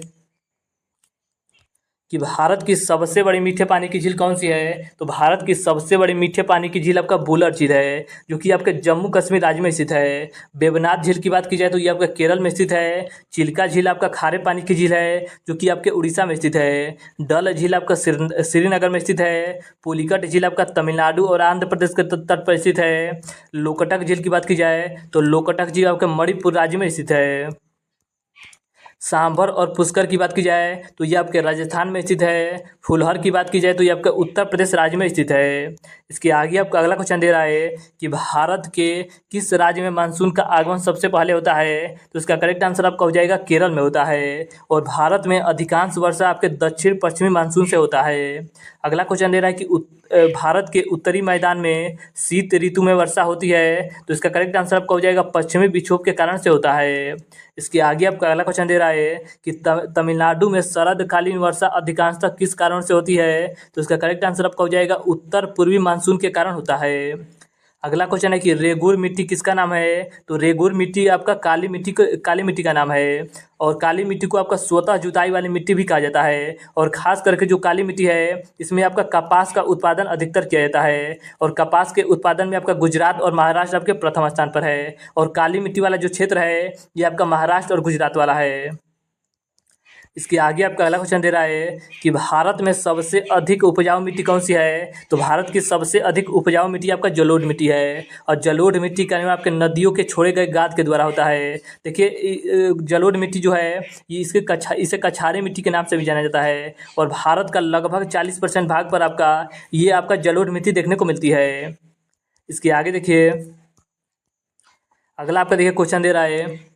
[SPEAKER 1] कि भारत की सबसे बड़ी मीठे पानी की झील कौन सी है। तो भारत की सबसे बड़ी मीठे पानी की झील आपका बुलर झील है, जो कि आपके जम्मू कश्मीर राज्य में स्थित है। वेवनाथ झील की बात की जाए तो ये आपका केरल में स्थित है। चिल्का झील आपका खारे पानी की झील है, जो कि आपके उड़ीसा में स्थित है। डल झील आपका श्रीनगर में स्थित है। पुलिकट झील आपका तमिलनाडु और आंध्र प्रदेश के तट पर स्थित है। लोकटक झील की बात की जाए तो लोकटक झील आपके मणिपुर राज्य में स्थित है। सांभर और पुष्कर की बात की जाए तो ये आपके राजस्थान में स्थित है। फुलहर की बात की जाए तो ये आपके उत्तर प्रदेश राज्य में स्थित है। इसके आगे आपका अगला क्वेश्चन दे रहा है कि भारत के किस राज्य में मानसून का आगमन सबसे पहले होता है। तो इसका करेक्ट आंसर आपका हो जाएगा केरल में होता है और भारत में अधिकांश वर्षा आपके दक्षिण पश्चिमी मानसून से होता है। अगला क्वेश्चन दे रहा है कि भारत के उत्तरी मैदान में शीत ऋतु में वर्षा होती है। तो इसका करेक्ट आंसर आपका हो जाएगा पश्चिमी विक्षोभ के कारण से होता है। इसके आगे आपका अगला क्वेश्चन दे रहा है कि तमिलनाडु में शरदकालीन वर्षा अधिकांशतः किस कारण से होती है। तो इसका करेक्ट आंसर आपका हो जाएगा उत्तर पूर्वी मानसून के कारण होता है। अगला क्वेश्चन है कि रेगुर मिट्टी किसका नाम है। तो रेगुर मिट्टी आपका काली मिट्टी का नाम है और काली मिट्टी को आपका स्वतः जुताई वाली मिट्टी भी कहा जाता है। और खास करके जो काली मिट्टी है इसमें आपका कपास का उत्पादन अधिकतर किया जाता है और कपास के उत्पादन में आपका गुजरात और महाराष्ट्र आपके प्रथम स्थान पर है और काली मिट्टी वाला जो क्षेत्र है ये आपका महाराष्ट्र और गुजरात वाला है। इसके आगे आपका अगला क्वेश्चन दे रहा है कि भारत में सबसे अधिक उपजाऊ मिट्टी कौन सी है। तो भारत की सबसे अधिक उपजाऊ मिट्टी आपका जलोढ़ मिट्टी है और जलोढ़ मिट्टी का निर्माण आपके नदियों के छोड़े गए गाद के द्वारा होता है। देखिए जलोढ़ मिट्टी जो है ये इसे कछारी मिट्टी के नाम से भी जाना जाता है और भारत का लगभग 40% भाग पर ये आपका जलोढ़ मिट्टी देखने को मिलती है। इसके आगे देखिए अगला आपका देखिए क्वेश्चन दे रहा है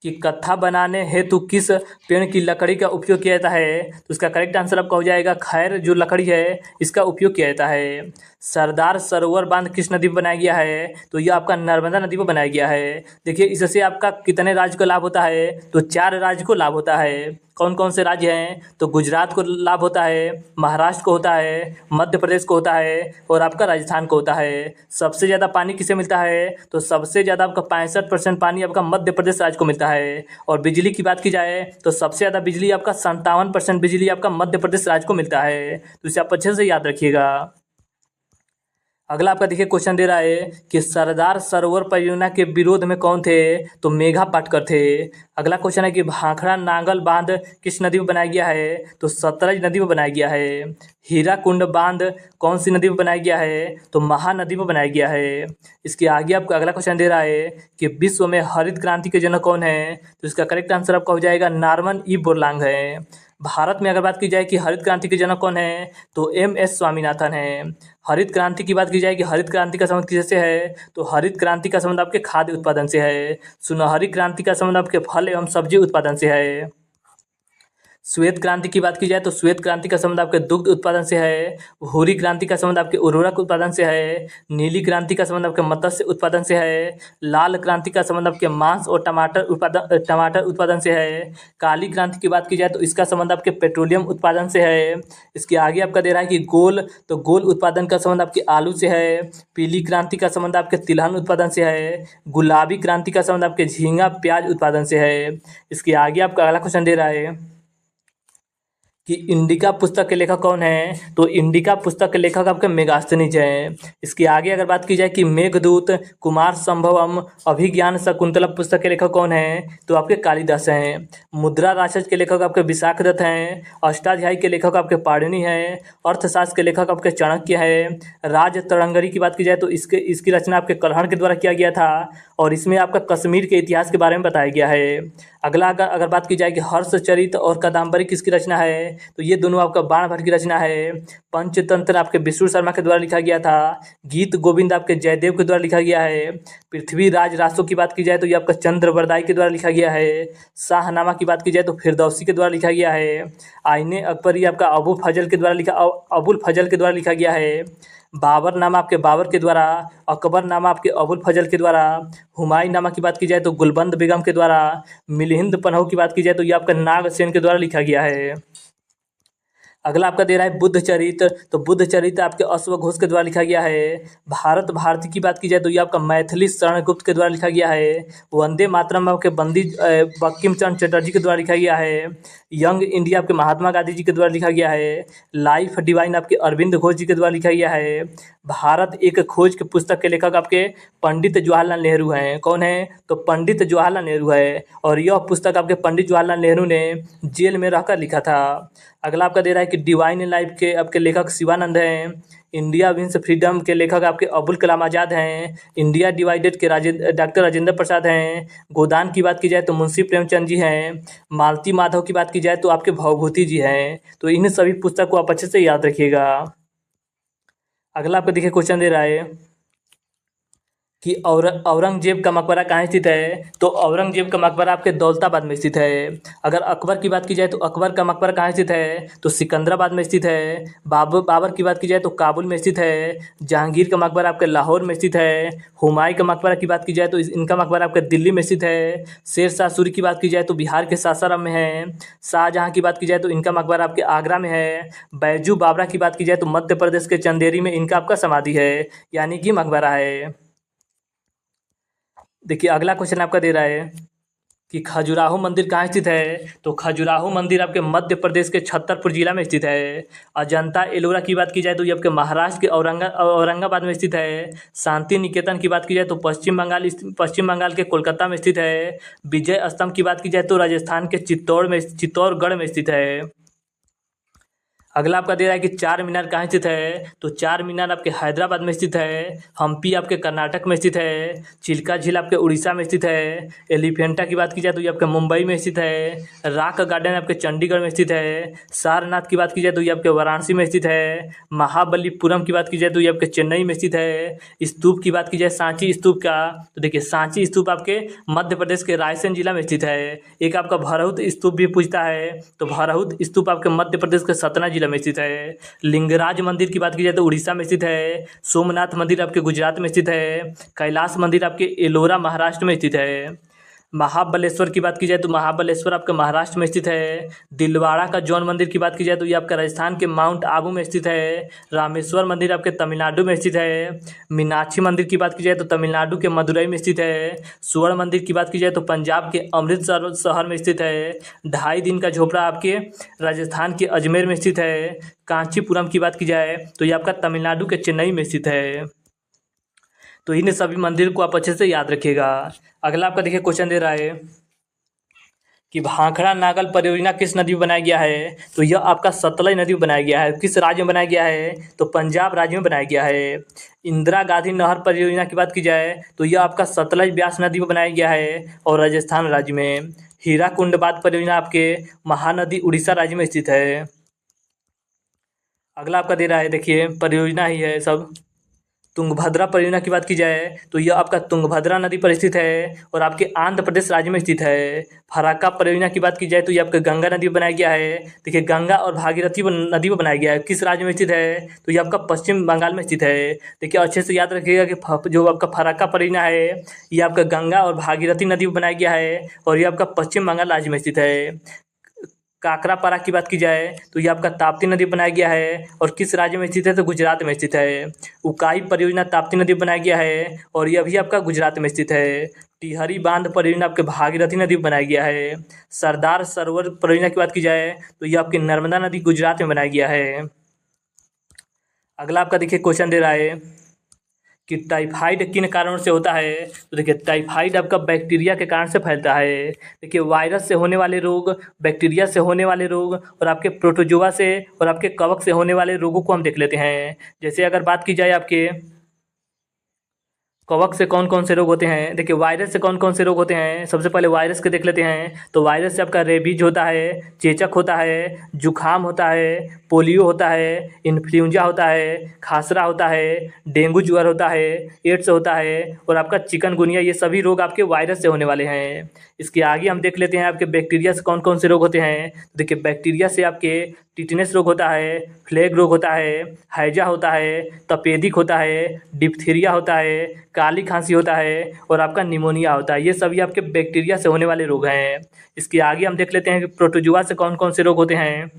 [SPEAKER 1] कि कत्था बनाने हेतु किस पेड़ की लकड़ी का उपयोग किया जाता है। तो इसका करेक्ट आंसर आपका हो जाएगा खैर जो लकड़ी है इसका उपयोग किया जाता है। सरदार सरोवर बांध किस नदी पर बनाया गया है? तो यह आपका नर्मदा नदी पर बनाया गया है। देखिए इससे आपका कितने राज्य को लाभ होता है? तो 4 राज्य को लाभ होता है। कौन कौन से राज्य हैं? तो गुजरात को लाभ होता है, महाराष्ट्र को होता है, मध्य प्रदेश को होता है और आपका राजस्थान को होता है। सबसे ज़्यादा पानी किसे मिलता है? तो सबसे ज़्यादा आपका 65% पानी आपका मध्य प्रदेश राज्य को मिलता है। और बिजली की बात की जाए तो सबसे ज़्यादा बिजली आपका 57% बिजली आपका मध्य प्रदेश राज्य को मिलता है। तो इसे आप अच्छे से याद रखिएगा। अगला आपका देखिए क्वेश्चन दे रहा है कि सरदार सरोवर परियोजना के विरोध में कौन थे? तो मेघा पाटकर थे। अगला क्वेश्चन है कि भाखड़ा नांगल बांध किस नदी पर बनाया गया है? तो सतलज नदी पर बनाया गया है। हीराकुंड बांध कौन सी नदी पर बनाया गया है? तो महानदी पर बनाया गया है। इसके आगे आपको अगला क्वेश्चन दे रहा है कि विश्व में हरित क्रांति के जनक कौन है? तो इसका करेक्ट आंसर आपका हो जाएगा नॉर्मन ई बोरलॉन्ग है। भारत में अगर बात की जाए कि हरित क्रांति के जनक कौन है? तो एम.एस. स्वामीनाथन है। हरित क्रांति की बात की जाए कि हरित क्रांति का संबंध किससे है? तो हरित क्रांति का संबंध आपके खाद्य उत्पादन से है। सुनहरी क्रांति का संबंध आपके फल एवं सब्जी उत्पादन से है। श्वेत क्रांति की बात की जाए तो श्वेत क्रांति का संबंध आपके दुग्ध उत्पादन से है। भूरी क्रांति का संबंध आपके उर्वरक उत्पादन से है। नीली क्रांति का संबंध आपके मत्स्य उत्पादन से है। लाल क्रांति का संबंध आपके मांस और टमाटर उत्पादन से है। काली क्रांति की बात की जाए तो इसका संबंध आपके पेट्रोलियम उत्पादन से है। इसके आगे आपका दे रहा है कि गोल उत्पादन का संबंध आपके आलू से है। पीली क्रांति का संबंध आपके तिलहन उत्पादन से है। गुलाबी क्रांति का संबंध आपके झींगा प्याज उत्पादन से है। इसके आगे आपका अगला क्वेश्चन दे रहा है कि इंडिका पुस्तक के लेखक कौन है? तो इंडिका पुस्तक के लेखक आपके मेगास्थनीज हैं। इसके आगे अगर बात की जाए कि मेघदूत, कुमार संभवम, अभिज्ञान शकुंतलम पुस्तक के लेखक कौन है? तो आपके कालिदास हैं। मुद्रा राक्षस के लेखक आपके विशाख दत्त हैं। अष्टाध्यायी के लेखक आपके पाणिनि हैं। अर्थशास्त्र के लेखक आपके चाणक्य हैं। राज तरंगरी की बात की जाए तो इसकी रचना आपके कल्हड़ के द्वारा किया गया था और इसमें आपका कश्मीर के इतिहास के बारे में बताया गया है। अगला अगर बात की जाए कि हर्षचरित और कादम्बरी किसकी रचना है? तो ये दोनों आपका बाणभट्ट की रचना है। पंचतंत्र आपके विष्णु शर्मा के द्वारा लिखा गया था। गीत गोविंद आपके जयदेव के द्वारा लिखा गया है। पृथ्वीराज रासो की बात की जाए तो ये आपका चंद्रवरदाई के द्वारा लिखा गया है। शाहनामा की बात की जाए तो फिरदौसी के द्वारा लिखा गया है। आईने अकबरी आपका अबुल फजल के द्वारा लिखा गया है। बाबर नामा आपके बाबर के द्वारा, अकबर नामा आपके अबुल फजल के द्वारा, हुमायूं नामा की बात की जाए तो गुलबंद बेगम के द्वारा, मिलिंद पन्हू की बात की जाए तो ये आपका नागसेन के द्वारा लिखा गया है। अगला आपका दे रहा है बुद्ध चरित्र, तो बुद्ध चरित्र आपके अश्वघोष के द्वारा लिखा गया है। भारत भारती की बात की जाए तो ये आपका मैथिली शरण गुप्त के द्वारा लिखा गया है। वंदे मातरम आपके बंकिम चंद्र चटर्जी के द्वारा लिखा गया है। यंग इंडिया आपके महात्मा गांधी जी के द्वारा लिखा गया है। लाइफ डिवाइन आपके अरविंद घोष जी के द्वारा लिखा गया है। भारत एक खोज के पुस्तक के लेखक आपके पंडित जवाहरलाल नेहरू हैं। कौन है? तो पंडित जवाहरलाल नेहरू है और यह पुस्तक आपके पंडित जवाहरलाल नेहरू ने जेल में रहकर लिखा था। अगला आपका दे रहा है कि डिवाइन लाइफ के आपके लेखक शिवानंद हैं। इंडिया विंस फ्रीडम के लेखक आपके अबुल कलाम आज़ाद हैं। इंडिया डिवाइडेड के डॉक्टर राजेंद्र प्रसाद हैं। गोदान की बात की जाए तो मुंशी प्रेमचंद जी हैं। मालती माधव की बात की जाए तो आपके भवभूति जी हैं। तो इन सभी पुस्तक को आप अच्छे से याद रखिएगा। अगला आपको देखिए क्वेश्चन दे रहा है कि औरंगजेब का मकबरा कहाँ स्थित है? तो औरंगजेब का मकबरा आपके दौलताबाद में स्थित है। अगर अकबर की बात की जाए तो अकबर का मकबरा कहाँ स्थित है? तो सिकंदराबाद में स्थित है। बाबर की बात की जाए तो काबुल में स्थित है। जहांगीर का मकबरा आपके लाहौर में स्थित है। हुमायूं का मकबरा की बात की जाए तो इनका मकबरा आपके दिल्ली में स्थित है। शेर शाह सूरी की बात की जाए तो बिहार के सासाराम में है। शाहजहाँ की बात की जाए तो इनका मकबरा आपके आगरा में है। बैजू बावरा की बात की जाए तो मध्य प्रदेश के चंदेरी में इनका आपका समाधि है, यानी कि मकबरा है। देखिए अगला क्वेश्चन आपका दे रहा है कि खजुराहो मंदिर कहाँ स्थित है? तो खजुराहो मंदिर आपके मध्य प्रदेश के छतरपुर जिला में स्थित है। अजंता एलोरा की बात की जाए तो ये आपके महाराष्ट्र के औरंगाबाद में स्थित है। शांति निकेतन की बात की जाए तो पश्चिम बंगाल के कोलकाता में स्थित है। विजय स्तंभ की बात की जाए तो राजस्थान के चित्तौड़गढ़ में स्थित है। अगला आपका दे रहा है कि चार मीनार कहाँ स्थित है? तो चार मीनार आपके हैदराबाद में स्थित है। हम्पी आपके कर्नाटक में स्थित है। चिल्का झील आपके उड़ीसा में स्थित है। एलिफेंटा की बात की जाए तो ये आपके मुंबई में स्थित है। रॉक गार्डन आपके चंडीगढ़ में स्थित है। सारनाथ की बात की जाए तो ये आपके वाराणसी में स्थित है। महाबलीपुरम की बात की जाए तो ये आपके चेन्नई में स्थित है। स्तूप की बात की जाए सांची स्तूप का, तो देखिए सांची स्तूप आपके मध्य प्रदेश के रायसेन जिला में स्थित है। एक आपका भरहुत स्तूप भी पूछता है, तो भरहुत स्तूप आपके मध्य प्रदेश के सतना जिला छत्तीसगढ़ में स्थित है। लिंगराज मंदिर की बात की जाए तो उड़ीसा में स्थित है। सोमनाथ मंदिर आपके गुजरात में स्थित है। कैलाश मंदिर आपके एलोरा महाराष्ट्र में स्थित है। महाबलेश्वर की बात की जाए तो महाबलेश्वर आपका महाराष्ट्र में स्थित है। दिलवाड़ा का जौन मंदिर की बात की जाए तो ये आपका राजस्थान के माउंट आबू में स्थित है। रामेश्वर मंदिर आपके तमिलनाडु में स्थित है। मीनाक्षी मंदिर की बात की जाए तो तमिलनाडु के मदुरई में स्थित है। स्वर्ण मंदिर की बात की जाए तो पंजाब के अमृतसर शहर में स्थित है। 2.5 दिन का झोपड़ा आपके राजस्थान के अजमेर में स्थित है। कांचीपुरम की बात की जाए तो ये आपका तमिलनाडु के चेन्नई में स्थित है। तो इन सभी मंदिर को आप अच्छे से याद रखिएगा। अगला आपका देखिए क्वेश्चन दे रहा है कि भाखड़ा नागल परियोजना किस नदी में बनाया गया है। तो यह आपका सतलज नदी में बनाया गया है। किस राज्य में बनाया गया है तो पंजाब राज्य में बनाया गया है। इंदिरा गांधी नहर परियोजना की बात की जाए तो यह आपका सतलज ब्यास नदी में बनाया गया है और राजस्थान राज्य में। हीराकुंड बांध परियोजना आपके महानदी उड़ीसा राज्य में स्थित है। अगला आपका दे रहा है देखिए परियोजना ही है सब। तुंगभद्रा परियोजना की बात की जाए तो यह आपका तुंगभद्रा नदी पर स्थित है और आपके आंध्र प्रदेश राज्य में स्थित है। फराक्का परियोजना की बात की जाए तो यह आपका गंगा नदी में बनाया गया है। देखिए गंगा और भागीरथी नदी में बनाया गया है। किस राज्य में स्थित है तो यह आपका पश्चिम बंगाल में स्थित है। देखिए अच्छे से याद रखिएगा कि जो आपका फराक्का परियोजना है ये आपका गंगा और भागीरथी नदी में बनाया गया है और यह आपका पश्चिम बंगाल राज्य में स्थित है। काकरापारा की बात की जाए तो ये आपका ताप्ती नदी बनाया गया है और किस राज्य में स्थित है तो गुजरात में स्थित है। उकाई परियोजना ताप्ती नदी बनाया गया है और यह भी आपका गुजरात में स्थित है। टिहरी बांध परियोजना आपके भागीरथी नदी बनाया गया है। सरदार सरोवर परियोजना की बात की जाए तो ये आपकी नर्मदा नदी गुजरात में बनाया गया है। अगला आपका देखिए क्वेश्चन दे रहा है कि टाइफाइड किन कारणों से होता है। तो देखिए टाइफाइड आपका बैक्टीरिया के कारण से फैलता है। देखिए वायरस से होने वाले रोग, बैक्टीरिया से होने वाले रोग और आपके प्रोटोजोआ से और आपके कवक से होने वाले रोगों को हम देख लेते हैं। जैसे अगर बात की जाए आपके कवक से कौन कौन से रोग होते हैं। देखिए वायरस से कौन कौन से रोग होते हैं। सबसे पहले वायरस के देख लेते हैं। तो वायरस से आपका रेबीज होता है, चेचक होता है, जुखाम होता है, पोलियो होता है, इन्फ्लुएंजा होता है, खासरा होता है, डेंगू ज्वर होता है, एड्स होता है और आपका चिकनगुनिया। ये सभी रोग आपके वायरस से होने वाले हैं। इसके आगे हम देख लेते हैं आपके बैक्टीरिया से कौन कौन से रोग होते हैं। देखिए बैक्टीरिया से आपके टिटनेस रोग होता है, फ्लैग रोग होता है, हैजा होता है, तपेदिक होता है, डिप्थीरिया होता है, काली खांसी होता है और आपका निमोनिया होता है। ये सभी आपके बैक्टीरिया से होने वाले रोग हैं। इसके आगे हम देख लेते हैं कि प्रोटोजोआ से कौन कौन से रोग होते हैं।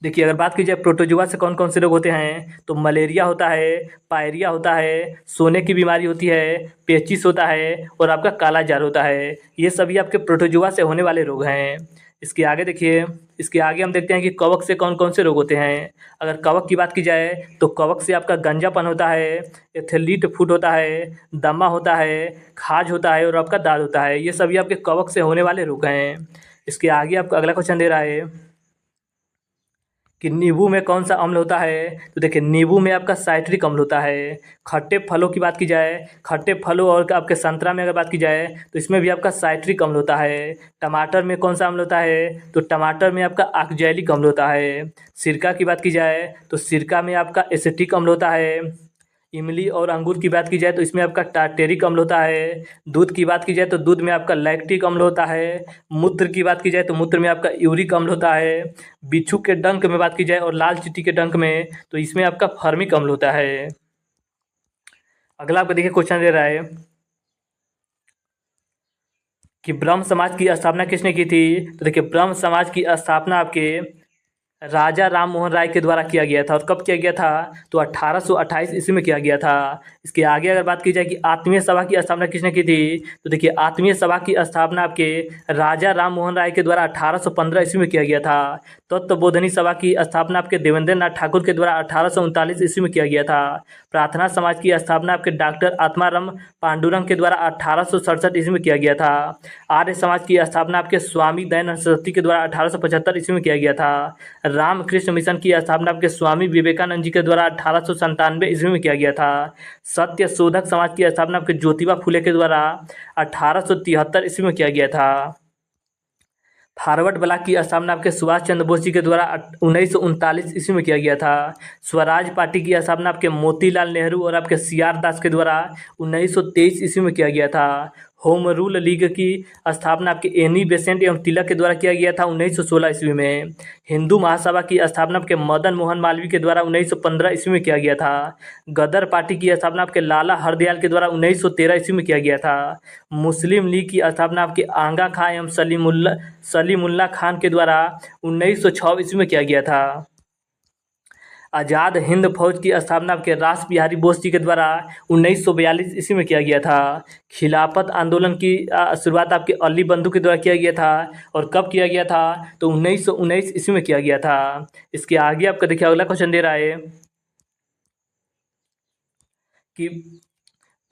[SPEAKER 1] देखिए अगर बात की जाए प्रोटोजोआ से कौन कौन से रोग होते हैं तो मलेरिया होता है, पायरिया होता है, सोने की बीमारी होती है, पेचिस होता है और आपका काला जार होता है। ये सभी आपके प्रोटोजोआ से होने वाले रोग हैं। इसके आगे देखिए, इसके आगे हम देखते हैं कि कवक से कौन कौन से रोग होते हैं। अगर कवक की बात की जाए तो कवक से आपका गंजापन होता है, एथलीट फुट होता है, दमा होता है, खाज होता है और आपका दाद होता है। ये सभी आपके कवक से होने वाले रोग हैं। इसके आगे आपका अगला क्वेश्चन दे रहा है कि नींबू में कौन सा अम्ल होता है। तो देखिए नींबू में आपका साइट्रिक अम्ल होता है। खट्टे फलों की बात की जाए, खट्टे फलों और आपके संतरा में अगर बात की जाए तो इसमें भी आपका साइट्रिक अम्ल होता है। टमाटर में कौन सा अम्ल होता है तो टमाटर में आपका ऑक्जैलिक अम्ल होता है। सिरका की बात की जाए तो सिरका में आपका एसिटिक अम्ल होता है। इमली और अंगूर की बात की जाए तो इसमें आपका टार्टेरिक अम्ल होता है। दूध की बात की जाए तो दूध में आपका लैक्टिक अम्ल होता है। मूत्र की बात की जाए तो मूत्र में आपका यूरिक अम्ल होता है। बिच्छू के डंक में बात की जाए और लाल चींटी के डंक में तो इसमें आपका फर्मिक अम्ल होता है। अगला आपका देखिए क्वेश्चन दे रहा है कि ब्रह्म समाज की स्थापना किसने की थी। तो देखिए ब्रह्म समाज की स्थापना आपके राजा राम मोहन राय के द्वारा किया गया था। और कब किया गया था तो 1828 ईस्वी में किया गया था। इसके आगे अगर बात की जाए कि आत्मीय सभा की स्थापना किसने की थी तो देखिए आत्मीय सभा की स्थापना आपके राजा राम मोहन राय के द्वारा 1815 ईस्वी में किया गया था। तत्वबोधनी सभा की स्थापना आपके देवेंद्र नाथ ठाकुर के द्वारा 1839 ईस्वी में किया गया था। प्रार्थना समाज की स्थापना आपके डॉक्टर आत्माराम पांडुरंग के द्वारा 1867 ईस्वी में किया गया था। आर्य समाज की स्थापना आपके स्वामी दयानंद सरस्वती के द्वारा 1875 ईस्वी में किया गया था। रामकृष्ण मिशन की स्थापना आपके स्वामी विवेकानंद जी के द्वारा 1897 ईस्वी में किया गया था। सत्य शोधक समाज की स्थापना आपके ज्योतिबा फुले के द्वारा 1873 ईस्वी में किया गया था। फॉरवर्ड ब्लॉक की स्थापना आपके सुभाष चंद्र बोस जी के द्वारा 1939 ईस्वी में किया गया था। स्वराज पार्टी की स्थापना आपके मोतीलाल नेहरू और आपके सी आर दास के द्वारा 1923 ईस्वी में किया गया था। होम रूल लीग की स्थापना आपके एनी बेसेंट एवं तिलक के द्वारा किया गया था 1916 ईस्वी में। हिंदू महासभा की स्थापना आपके मदन मोहन मालवीय के द्वारा 1915 ईस्वी में किया गया था। गदर पार्टी की स्थापना आपके लाला हरदयाल के द्वारा 1913 ईस्वी में किया गया था। मुस्लिम लीग की स्थापना आपके आगा खां एवं सलीमुल्लाह खान के द्वारा 1906 ईस्वी में किया गया था। आज़ाद हिंद फौज की स्थापना आपके रास बिहारी बोस जी के द्वारा 1942 ईस्वी में किया गया था। खिलाफत आंदोलन की शुरुआत आपके अली बंधु के द्वारा किया गया था। और कब किया गया था? तो 1919 ईस्वी में किया गया था। इसके आगे आपका देखिए अगला क्वेश्चन दे रहा है कि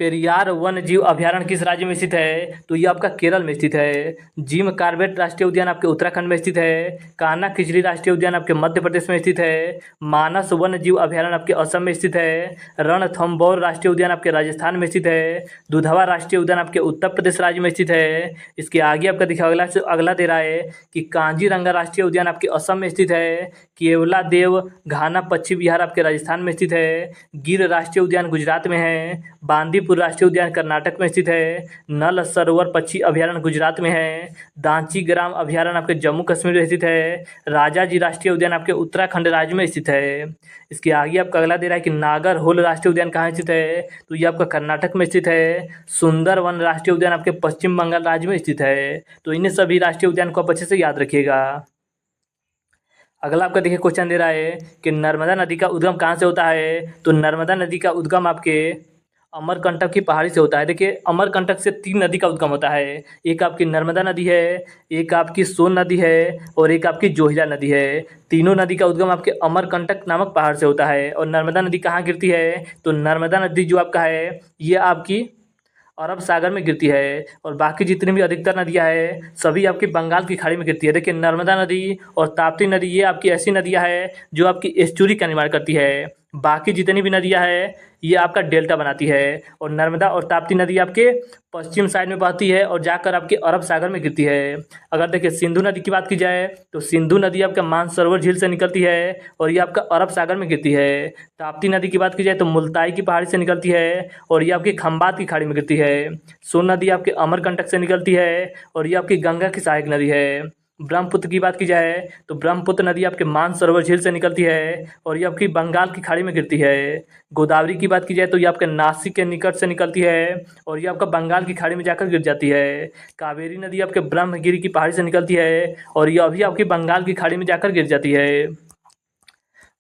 [SPEAKER 1] पेरियार वन्य जीव अभ्यारण्य किस राज्य में स्थित है? तो ये आपका केरल में स्थित है। जिम कार्बेट राष्ट्रीय उद्यान आपके उत्तराखंड में स्थित है। कान्हा खिचड़ी राष्ट्रीय उद्यान आपके मध्य प्रदेश में स्थित है। मानस वन्य जीव अभ्यारण्य आपके असम में स्थित है। रणथंभौर राष्ट्रीय उद्यान आपके राजस्थान में स्थित है। दुधवा राष्ट्रीय उद्यान आपके उत्तर प्रदेश राज्य में स्थित है। इसके आगे आपका देखिए अगला दे रहा है कि कांजीरंगा राष्ट्रीय उद्यान आपके असम में स्थित है। केवला देव घाना पश्चिम बिहार आपके राजस्थान में स्थित है। गिर राष्ट्रीय उद्यान गुजरात में है। बांदीपुर राष्ट्रीय उद्यान कर्नाटक में स्थित है। नल सरोवर पक्षी अभ्यारण्य गुजरात में है। दांची ग्राम अभ्यारण्य आपके जम्मू कश्मीर में स्थित है। राजाजी राष्ट्रीय उद्यान आपके उत्तराखंड राज्य में स्थित है। इसके आगे आपका अगला दे रहा है कि नागरहोल राष्ट्रीय उद्यान कहाँ स्थित है? तो ये आपका कर्नाटक में स्थित है। सुंदरवन राष्ट्रीय उद्यान आपके पश्चिम बंगाल राज्य में स्थित है। तो इन्हें सभी राष्ट्रीय उद्यान को आप अच्छे से याद रखिएगा। अगला आपका देखिए क्वेश्चन दे रहा है कि नर्मदा नदी का उद्गम कहाँ से होता है? तो नर्मदा नदी का उद्गम आपके अमरकंटक की पहाड़ी से होता है। देखिए अमरकंटक से 3 नदी का उद्गम होता है। एक आपकी नर्मदा नदी है, एक आपकी सोन नदी है और एक आपकी जोहिला नदी है। तीनों नदी का उद्गम आपके अमरकंटक नामक पहाड़ से होता है। और नर्मदा नदी कहाँ गिरती है? तो नर्मदा नदी जो आपका है ये आपकी अरब सागर में गिरती है। और बाकी जितनी भी अधिकतर नदियाँ हैं सभी आपकी बंगाल की खाड़ी में गिरती है। देखिए नर्मदा नदी और ताप्ती नदी ये आपकी ऐसी नदियाँ हैं जो आपकी एस्चुरी का निर्माण करती है। बाकी जितनी भी नदियाँ हैं ये आपका डेल्टा बनाती है। और नर्मदा और ताप्ती नदी आपके पश्चिम साइड में बहती है और जाकर आपके अरब सागर में गिरती है। अगर देखिए सिंधु नदी की बात की जाए तो सिंधु नदी आपका मानसरोवर झील से निकलती है और ये आपका अरब सागर में गिरती है। ताप्ती नदी की बात की जाए तो मुल्ताई की पहाड़ी से निकलती है और ये आपकी खंबात की खाड़ी में गिरती है। सोन नदी आपके अमरकंटक से निकलती है और ये आपकी गंगा की सहायक नदी है। ब्रह्मपुत्र की बात की जाए तो ब्रह्मपुत्र नदी आपके मानसरोवर झील से निकलती है और ये आपकी बंगाल की खाड़ी में गिरती है। गोदावरी की बात की जाए तो ये आपके नासिक के निकट से निकलती है और ये आपका बंगाल की खाड़ी में जाकर गिर जाती है। कावेरी नदी आपके ब्रह्मगिरी की पहाड़ी से निकलती है और ये अभी आपकी बंगाल की खाड़ी में जाकर गिर जाती है।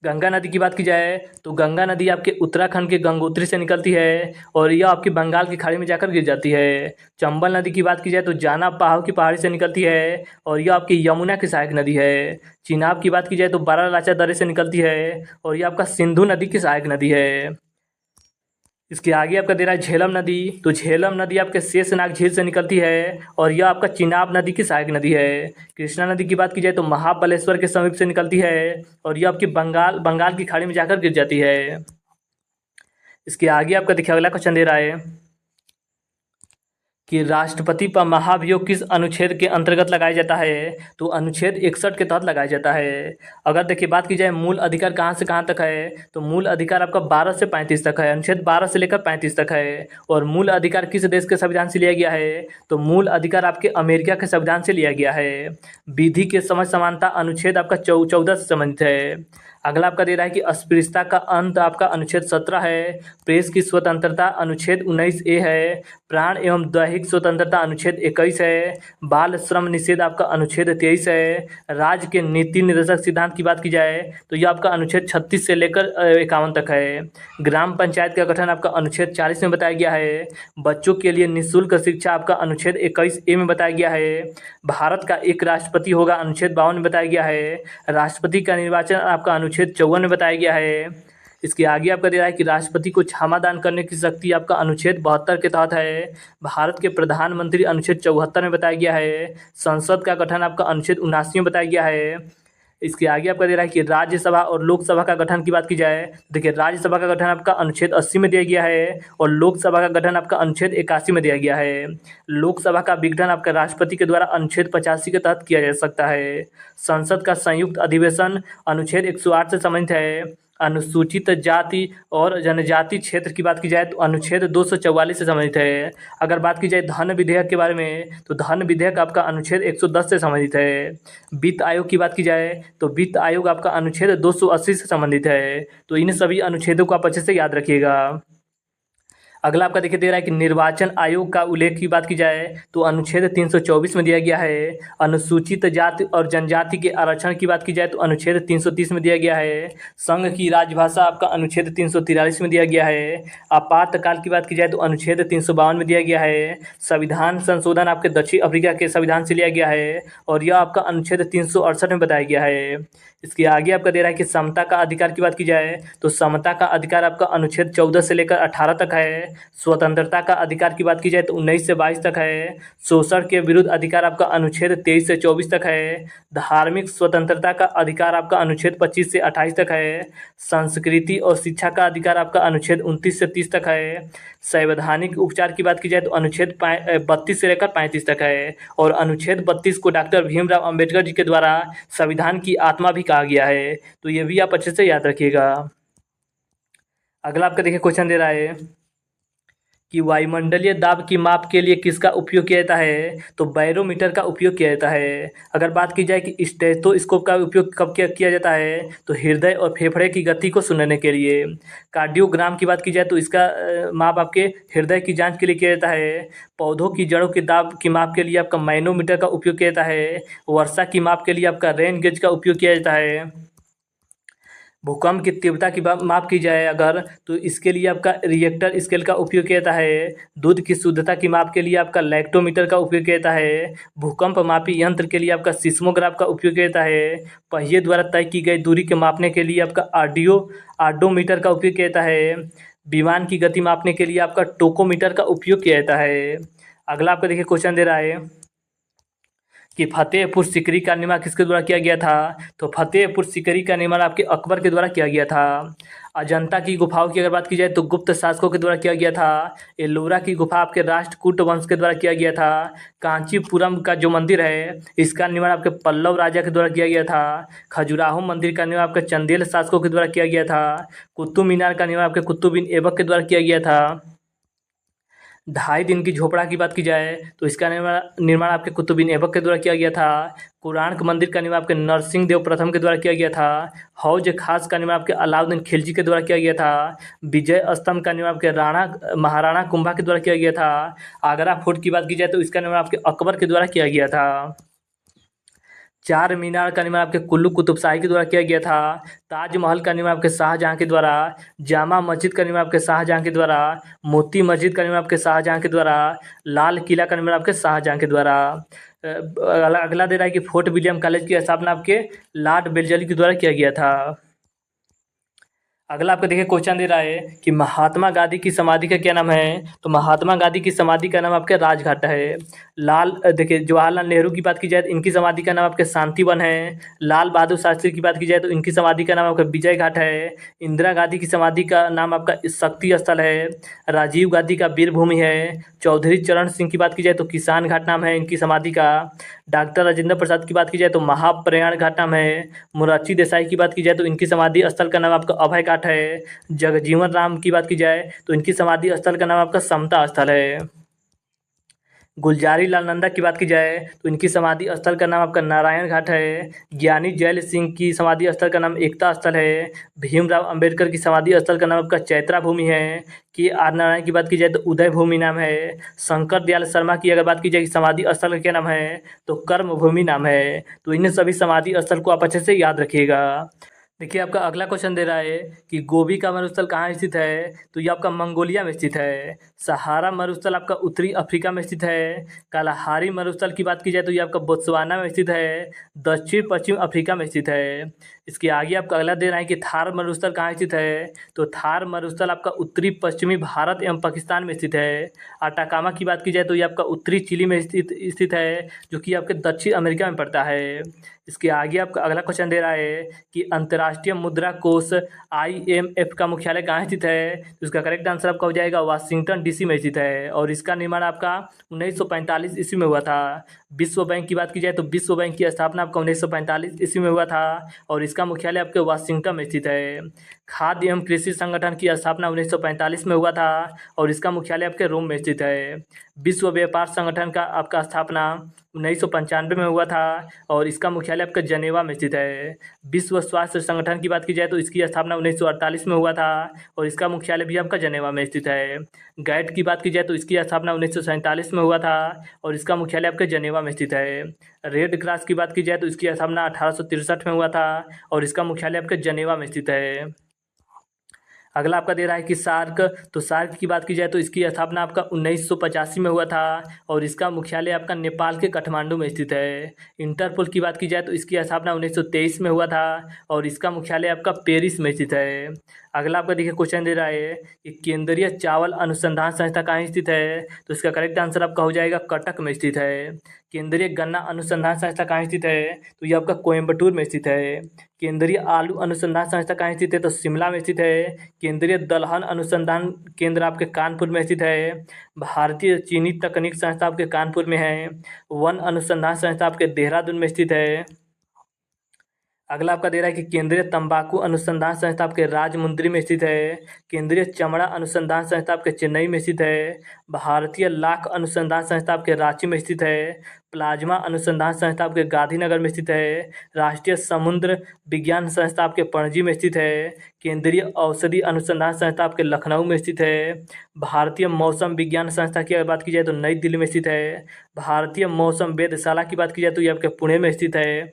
[SPEAKER 1] गंगा नदी की बात की जाए तो गंगा नदी आपके उत्तराखंड के गंगोत्री से निकलती है और यह आपकी बंगाल की खाड़ी में जाकर गिर जाती है। चंबल नदी की बात की जाए तो जाना पहाड़ की पहाड़ी से निकलती है और यह आपकी यमुना की सहायक नदी है। चिनाब की बात की जाए तो बारालाचा दर्रे से निकलती है और यह आपका सिंधु नदी की सहायक नदी है। इसके आगे आपका दे रहा है झेलम नदी। तो झेलम नदी आपके शेषनाग झील से निकलती है और यह आपका चिनाब नदी की सहायक नदी है। कृष्णा नदी की बात की जाए तो महाबलेश्वर के समीप से निकलती है और यह आपकी बंगाल की खाड़ी में जाकर गिर जाती है। इसके आगे आपका देखिए अगला क्वेश्चन दे रहा है कि राष्ट्रपति पर महाभियोग किस अनुच्छेद के अंतर्गत लगाया जाता है? तो अनुच्छेद 61 के तहत लगाया जाता है। अगर देखिए बात की जाए मूल अधिकार कहाँ से कहाँ तक है तो मूल अधिकार आपका 12 से 35 तक है। अनुच्छेद 12 से लेकर 35 तक है। और मूल अधिकार किस देश के संविधान से लिया गया है? तो मूल अधिकार आपके अमेरिका के संविधान से लिया गया है। विधि के समझ समानता अनुच्छेद आपका 14 से संबंधित है। अगला आपका दे रहा है कि अस्पृश्यता का अंत आपका अनुच्छेद 17 है। प्रेस की स्वतंत्रता अनुच्छेद 19A है। प्राण एवं दैहिक स्वतंत्रता अनुच्छेद 21 है। बाल श्रम निषेध आपका अनुच्छेद 23 है। राज्य के नीति निर्देशक सिद्धांत की बात की जाए तो यह आपका अनुच्छेद 36 से लेकर 51 तक है। ग्राम पंचायत का गठन आपका अनुच्छेद 40 में बताया गया है। बच्चों के लिए निःशुल्क शिक्षा आपका अनुच्छेद 21A में बताया गया है। भारत का एक राष्ट्रपति होगा अनुच्छेद 52 में बताया गया है। राष्ट्रपति का निर्वाचन आपका अनुच्छेद 54 में बताया गया है। इसके आगे आपका दे रहा है कि राष्ट्रपति को क्षमा दान करने की शक्ति आपका अनुच्छेद 72 के तहत है। भारत के प्रधानमंत्री अनुच्छेद 74 में बताया गया है। संसद का गठन आपका अनुच्छेद 79 में बताया गया है। इसके आगे आपका दे रहा है कि राज्यसभा और लोकसभा का गठन की बात की जाए, देखिए राज्यसभा का गठन आपका अनुच्छेद 80 में दिया गया है और लोकसभा का गठन आपका अनुच्छेद 81 में दिया गया है। लोकसभा का विघटन आपका राष्ट्रपति के द्वारा अनुच्छेद 85 के तहत किया जा सकता है। संसद का संयुक्त अधिवेशन अनुच्छेद 108 से संबंधित है। अनुसूचित जाति और जनजाति क्षेत्र की बात की जाए तो अनुच्छेद 244 से संबंधित है। अगर बात की जाए धन विधेयक के बारे में तो धन विधेयक आपका अनुच्छेद 110 से संबंधित है। वित्त आयोग की बात की जाए तो वित्त आयोग आपका अनुच्छेद 280 से संबंधित है। तो इन सभी अनुच्छेदों को आप अच्छे से याद रखिएगा। अगला आपका देखिए दे रहा है कि निर्वाचन आयोग का उल्लेख की बात की जाए तो अनुच्छेद 324 में दिया गया है। अनुसूचित जाति और जनजाति के आरक्षण की बात की जाए तो अनुच्छेद 330 में दिया गया है। संघ की राजभाषा आपका अनुच्छेद 343 में दिया गया है। आपातकाल की बात की जाए तो अनुच्छेद 352 में दिया गया है। संविधान संशोधन आपके दक्षिण अफ्रीका के संविधान से लिया गया है और यह आपका अनुच्छेद 368 में बताया गया है। इसके आगे आपका दे रहा है कि समता का अधिकार की बात की जाए तो समता का अधिकार आपका अनुच्छेद 14 से लेकर 18 तक है। स्वतंत्रता का अधिकार की बात की जाए तो 19 से 22 तक है। शोषण के विरुद्ध अधिकार आपका अनुच्छेद 23 से 24 तक है। धार्मिक स्वतंत्रता का अधिकार आपका अनुच्छेद 25 से 28 तक है। संस्कृति और शिक्षा का अधिकार आपका अनुच्छेद 29 से 30 तक है। संवैधानिक उपचार की बात की जाए तो अनुच्छेद 32 से लेकर 35 तक है और अनुच्छेद 32 को डॉक्टर भीमराव अंबेडकर जी के द्वारा संविधान की आत्मा भी कहा गया है। तो ये भी आप अच्छे से याद रखिएगा। अगला आपका देखिए क्वेश्चन दे रहा है कि वायुमंडलीय दाब की माप के लिए किसका उपयोग किया जाता है तो बैरोमीटर का उपयोग किया जाता है। अगर बात की जाए कि स्टेथोस्कोप का उपयोग कब किया जाता है तो हृदय और फेफड़े की गति को सुनने के लिए। कार्डियोग्राम की बात की जाए तो इसका माप आपके हृदय की जांच के लिए किया जाता है। पौधों की जड़ों के दाब की माप के लिए आपका मैनोमीटर का उपयोग किया जाता है। वर्षा की माप के लिए आपका रेन गेज का उपयोग किया जाता है। भूकंप की तीव्रता की माप की जाए अगर तो इसके लिए आपका रिएक्टर स्केल का उपयोग किया जाता है। दूध की शुद्धता की माप के लिए आपका लैक्टोमीटर का उपयोग किया जाता है। भूकंप मापी यंत्र के लिए आपका सिस्मोग्राफ का उपयोग किया जाता है। पहिए द्वारा तय की गई दूरी के मापने के लिए आपका आर्डोमीटर का उपयोग किया जाता है। विमान की गति मापने के लिए आपका टोकोमीटर का उपयोग किया जाता है। अगला आपका देखिए क्वेश्चन दे रहा है कि फतेहपुर सीकरी का निर्माण किसके द्वारा किया गया था तो फतेहपुर सीकरी का निर्माण आपके अकबर के द्वारा किया गया था। अजंता की गुफाओं की अगर बात की जाए तो गुप्त शासकों के द्वारा किया गया था। एलोरा की गुफा आपके राष्ट्रकूट वंश के द्वारा किया गया था। कांचीपुरम का जो मंदिर है इसका निर्माण आपके पल्लव राजा के द्वारा किया गया था। खजुराहो मंदिर का निर्माण आपके चंदेल शासकों के द्वारा किया गया था। कुतुब मीनार का निर्माण आपके कुतुब बिन ऐबक के द्वारा किया गया था। 2.5 दिन की झोपड़ा की बात की जाए तो इसका निर्माण आपके कुतुब बिन ऐबक के द्वारा किया गया था। कोणार्क मंदिर का निर्माण आपके नरसिंह देव प्रथम के द्वारा किया गया था। हौज खास का निर्माण आपके अलाउद्दीन खिलजी के द्वारा किया गया था। विजय स्तंभ का निर्माण आपके महाराणा कुंभा के द्वारा किया गया था। आगरा फोर्ट की बात की जाए तो इसका निर्माण आपके अकबर के द्वारा किया गया था। चार मीनार का निर्माण आपके कुल्लू कुतुब शाही के द्वारा किया गया था। ताजमहल का निर्माण आपके शाहजहां के द्वारा। जामा मस्जिद का निर्माण आपके शाहजहां के द्वारा। मोती मस्जिद का निर्माण आपके शाहजहां के द्वारा। लाल किला का निर्माण आपके शाहजहां के द्वारा। अगला दे रहा है कि फोर्ट विलियम कॉलेज की स्थापना आपके लॉर्ड वेल्लेस्ली के द्वारा किया गया था। अगला आपको देखिए क्वेश्चन दे रहा है कि महात्मा गांधी की समाधि का क्या नाम है तो महात्मा गांधी की समाधि का नाम आपके राजघाट है। देखिए जवाहरलाल नेहरू की बात की जाए तो इनकी समाधि का नाम आपके शांतिवन है। लाल बहादुर शास्त्री की बात की जाए तो इनकी समाधि का नाम आपका विजय घाट है। इंदिरा गांधी की समाधि का नाम आपका शक्ति स्थल है। राजीव गांधी का वीर भूमि है। चौधरी चरण सिंह की बात की जाए तो किसान घाट नाम है इनकी समाधि का। डॉक्टर राजेंद्र प्रसाद की बात की जाए तो महाप्रयाण घाट नाम है। मोरारजी देसाई की बात की जाए तो इनकी समाधि स्थल का नाम आपका अभय घाट है। जगजीवन राम की बात की जाए तो इनकी समाधि स्थल का नाम आपका समता स्थल है। गुलजारी लाल नंदा की बात की जाए तो इनकी समाधि स्थल का नाम आपका नारायण घाट है। ज्ञानी जैल सिंह की समाधि स्थल का नाम एकता स्थल है। भीमराव अंबेडकर की समाधि स्थल का नाम आपका चैत्रा भूमि है। के आर नारायण की बात की जाए तो उदय भूमि नाम है। शंकर दयाल शर्मा की अगर बात की जाए समाधि स्थल का क्या नाम है तो कर्म भूमि नाम है। तो इन सभी समाधि स्थल को आप अच्छे से याद रखिएगा। देखिए आपका अगला क्वेश्चन दे रहा है कि गोबी का मरुस्थल कहाँ स्थित है तो ये आपका मंगोलिया में स्थित है। सहारा मरुस्थल आपका उत्तरी अफ्रीका में स्थित है। कालाहारी मरुस्थल की बात की जाए तो ये आपका बोत्सवाना में स्थित है। दक्षिण पश्चिम अफ्रीका में स्थित है। इसके आगे आपका अगला दे रहा है कि थार मरुस्थल कहाँ स्थित है तो थार मरुस्थल आपका उत्तरी पश्चिमी भारत एवं पाकिस्तान में स्थित है। अटाकामा की बात की जाए तो ये आपका उत्तरी चिली में स्थित है जो कि आपके दक्षिण अमेरिका में पड़ता है। इसके आगे आपका अगला क्वेश्चन दे रहा है कि अंतर्राष्ट्रीय मुद्रा कोष IMF का मुख्यालय कहाँ स्थित है तो इसका करेक्ट आंसर आपका हो जाएगा वाशिंगटन DC में स्थित है और इसका निर्माण आपका 1945 ईस्वी में हुआ था। विश्व बैंक की बात की जाए तो विश्व बैंक की स्थापना आपका 1945 ईस्वी में हुआ था और इसका मुख्यालय आपके वाशिंगटन में स्थित है। खाद्य एवं कृषि संगठन की स्थापना 1945 में हुआ था और इसका मुख्यालय आपके रोम में स्थित है। विश्व व्यापार संगठन का आपका स्थापना 1995 में हुआ था और इसका मुख्यालय आपका जनेवा में स्थित है। विश्व स्वास्थ्य संगठन की बात की जाए तो इसकी स्थापना 1948 में हुआ था और इसका मुख्यालय भी आपका जनेवा में स्थित है। गैट की बात की जाए तो इसकी स्थापना 1947 में हुआ था और इसका मुख्यालय आपके जनेवा में स्थित है। रेड क्रॉस की बात की जाए तो इसकी स्थापना 1863 में हुआ था और इसका मुख्यालय आपके जनेवा में स्थित है। अगला आपका दे रहा है कि सार्क, तो सार्क की बात की जाए तो इसकी स्थापना आपका 1985 में हुआ था और इसका मुख्यालय आपका नेपाल के काठमांडू में स्थित है। इंटरपोल की बात की जाए तो इसकी स्थापना 1923 में हुआ था और इसका मुख्यालय आपका पेरिस में स्थित है। अगला आपका देखिए क्वेश्चन दे रहा है कि केंद्रीय चावल अनुसंधान संस्था कहाँ स्थित है, तो इसका करेक्ट आंसर आपका हो जाएगा कटक में स्थित है। केंद्रीय गन्ना अनुसंधान संस्था कहाँ स्थित है, तो ये आपका कोयम्बटूर में स्थित है। केंद्रीय आलू अनुसंधान संस्था कहाँ स्थित है, तो शिमला में स्थित है। केंद्रीय दलहन अनुसंधान केंद्र आपके कानपुर में स्थित है। भारतीय चीनी तकनीक संस्था आपके कानपुर में है। वन अनुसंधान संस्था आपके देहरादून में स्थित है। अगला आपका दे रहा है कि केंद्रीय तंबाकू अनुसंधान संस्था आपके राजमुंद्री में स्थित है। केंद्रीय चमड़ा अनुसंधान संस्था आपके चेन्नई में स्थित है। भारतीय लाख अनुसंधान संस्था आपके रांची में स्थित है। प्लाज्मा अनुसंधान संस्था आपके गांधीनगर में स्थित है। राष्ट्रीय समुद्र विज्ञान संस्था आपके पणजी में स्थित है। केंद्रीय औषधि अनुसंधान संस्था आपके लखनऊ में स्थित है। भारतीय मौसम विज्ञान संस्था की बात की जाए तो नई दिल्ली में स्थित है। भारतीय मौसम वेधशाला की बात की जाए तो ये आपके पुणे में स्थित है।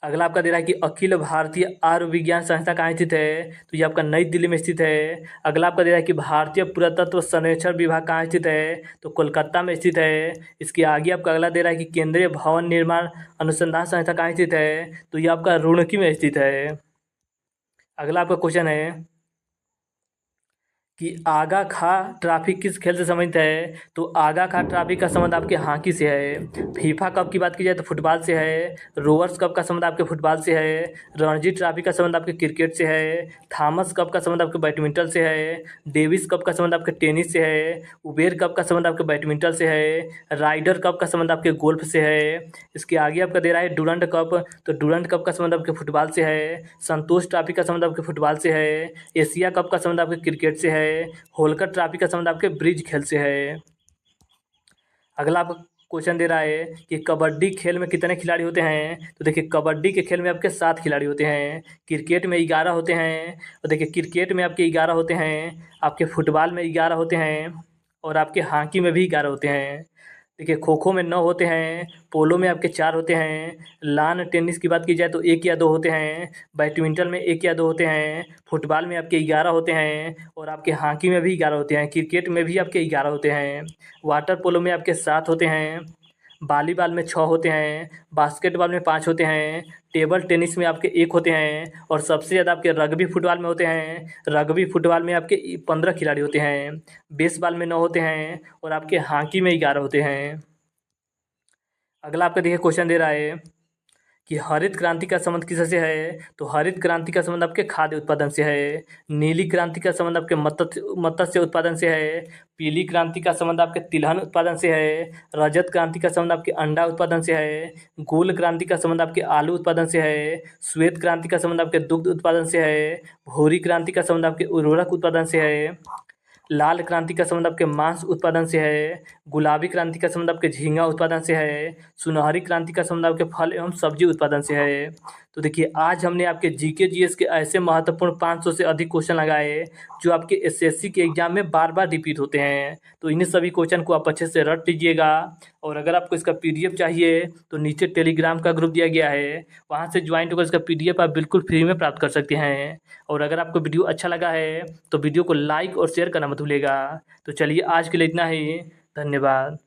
[SPEAKER 1] अगला आपका दे रहा है कि अखिल भारतीय आयुर्विज्ञान संस्था कहाँ स्थित है, तो ये आपका नई दिल्ली में स्थित है। अगला आपका दे रहा है कि भारतीय पुरातत्व सर्वेक्षण विभाग कहाँ स्थित है, तो कोलकाता में स्थित है। इसके आगे आपका अगला दे रहा है कि केंद्रीय भवन निर्माण अनुसंधान संस्था कहाँ स्थित है, तो ये आपका रुड़की में स्थित है। अगला आपका क्वेश्चन है कि आगा खा ट्रॉफी किस खेल से संबंधित है, तो आगा खा ट्रॉफी का संबंध आपके हॉकी से है। फीफा कप की बात की जाए तो फुटबॉल से है। रोवर्स कप का संबंध आपके फुटबॉल से है। रणजी ट्रॉफी का संबंध आपके क्रिकेट से है। थॉमस कप का संबंध आपके बैडमिंटन से है। डेविस कप का संबंध आपके टेनिस से है। उबेर कप का संबंध आपके बैडमिंटन से है। राइडर कप का संबंध आपके गोल्फ से है। इसके आगे आपका दे रहा है डुरंड कप, तो डुरंड कप का संबंध आपके फुटबॉल से है। संतोष ट्रॉफी का संबंध आपके फुटबॉल से है। एशिया कप का संबंध आपके क्रिकेट से है। होलकर ट्रॉफी का संबंध आपके ब्रिज खेल से है। अगला आपका क्वेश्चन दे रहा है कि कबड्डी खेल में कितने खिलाड़ी होते हैं, तो देखिए कबड्डी के खेल में आपके 7 खिलाड़ी होते हैं। क्रिकेट में 11 होते हैं और देखिए क्रिकेट में आपके 11 होते हैं। आपके फुटबॉल में 11 होते हैं और आपके हॉकी में भी 11 होते हैं। देखिए खो खो में 9 होते हैं। पोलो में आपके 4 होते हैं। लान टेनिस की बात की जाए तो 1 या 2 होते हैं। बैडमिंटन में 1 या 2 होते हैं। फुटबॉल में आपके 11 होते हैं और आपके हॉकी में भी 11 होते हैं। क्रिकेट में भी आपके 11 होते हैं। वाटर पोलो में आपके 7 होते हैं। वॉलीबॉल में 6 होते हैं। बास्केटबॉल में 5 होते हैं। टेबल टेनिस में आपके 1 होते हैं और सबसे ज़्यादा आपके रग्बी फुटबॉल में होते हैं। रग्बी फुटबॉल में आपके 15 खिलाड़ी होते हैं। बेसबॉल में 9 होते हैं और आपके हॉकी में 11 होते हैं। अगला आपका देखिए क्वेश्चन दे रहा है कि हरित क्रांति का संबंध किससे है, तो हरित क्रांति का संबंध आपके खाद्य उत्पादन से है। नीली क्रांति का संबंध आपके मत्स्य उत्पादन से है। पीली क्रांति का संबंध आपके तिलहन उत्पादन से है। रजत क्रांति का संबंध आपके अंडा उत्पादन से है। गोल क्रांति का संबंध आपके आलू उत्पादन से है। श्वेत क्रांति का संबंध आपके दुग्ध उत्पादन से है। भूरी क्रांति का संबंध आपके उर्वरक उत्पादन से है। लाल क्रांति का संबंध आपके मांस उत्पादन से है। गुलाबी क्रांति का संबंध आपके झींगा उत्पादन से है। सुनहरी क्रांति का संबंध आपके फल एवं सब्जी उत्पादन से है। तो देखिए आज हमने आपके जीके जीएस के ऐसे महत्वपूर्ण 500 से अधिक क्वेश्चन लगाए जो आपके एसएससी के एग्जाम में बार बार रिपीट होते हैं। तो इन्हीं सभी क्वेश्चन को आप अच्छे से रट लीजिएगा और अगर आपको इसका पीडीएफ चाहिए तो नीचे टेलीग्राम का ग्रुप दिया गया है, वहाँ से ज्वाइन होकर इसका पीडीएफ आप बिल्कुल फ्री में प्राप्त कर सकते हैं। और अगर आपको वीडियो अच्छा लगा है तो वीडियो को लाइक और शेयर करना मत भूलिएगा। तो चलिए आज के लिए इतना ही, धन्यवाद।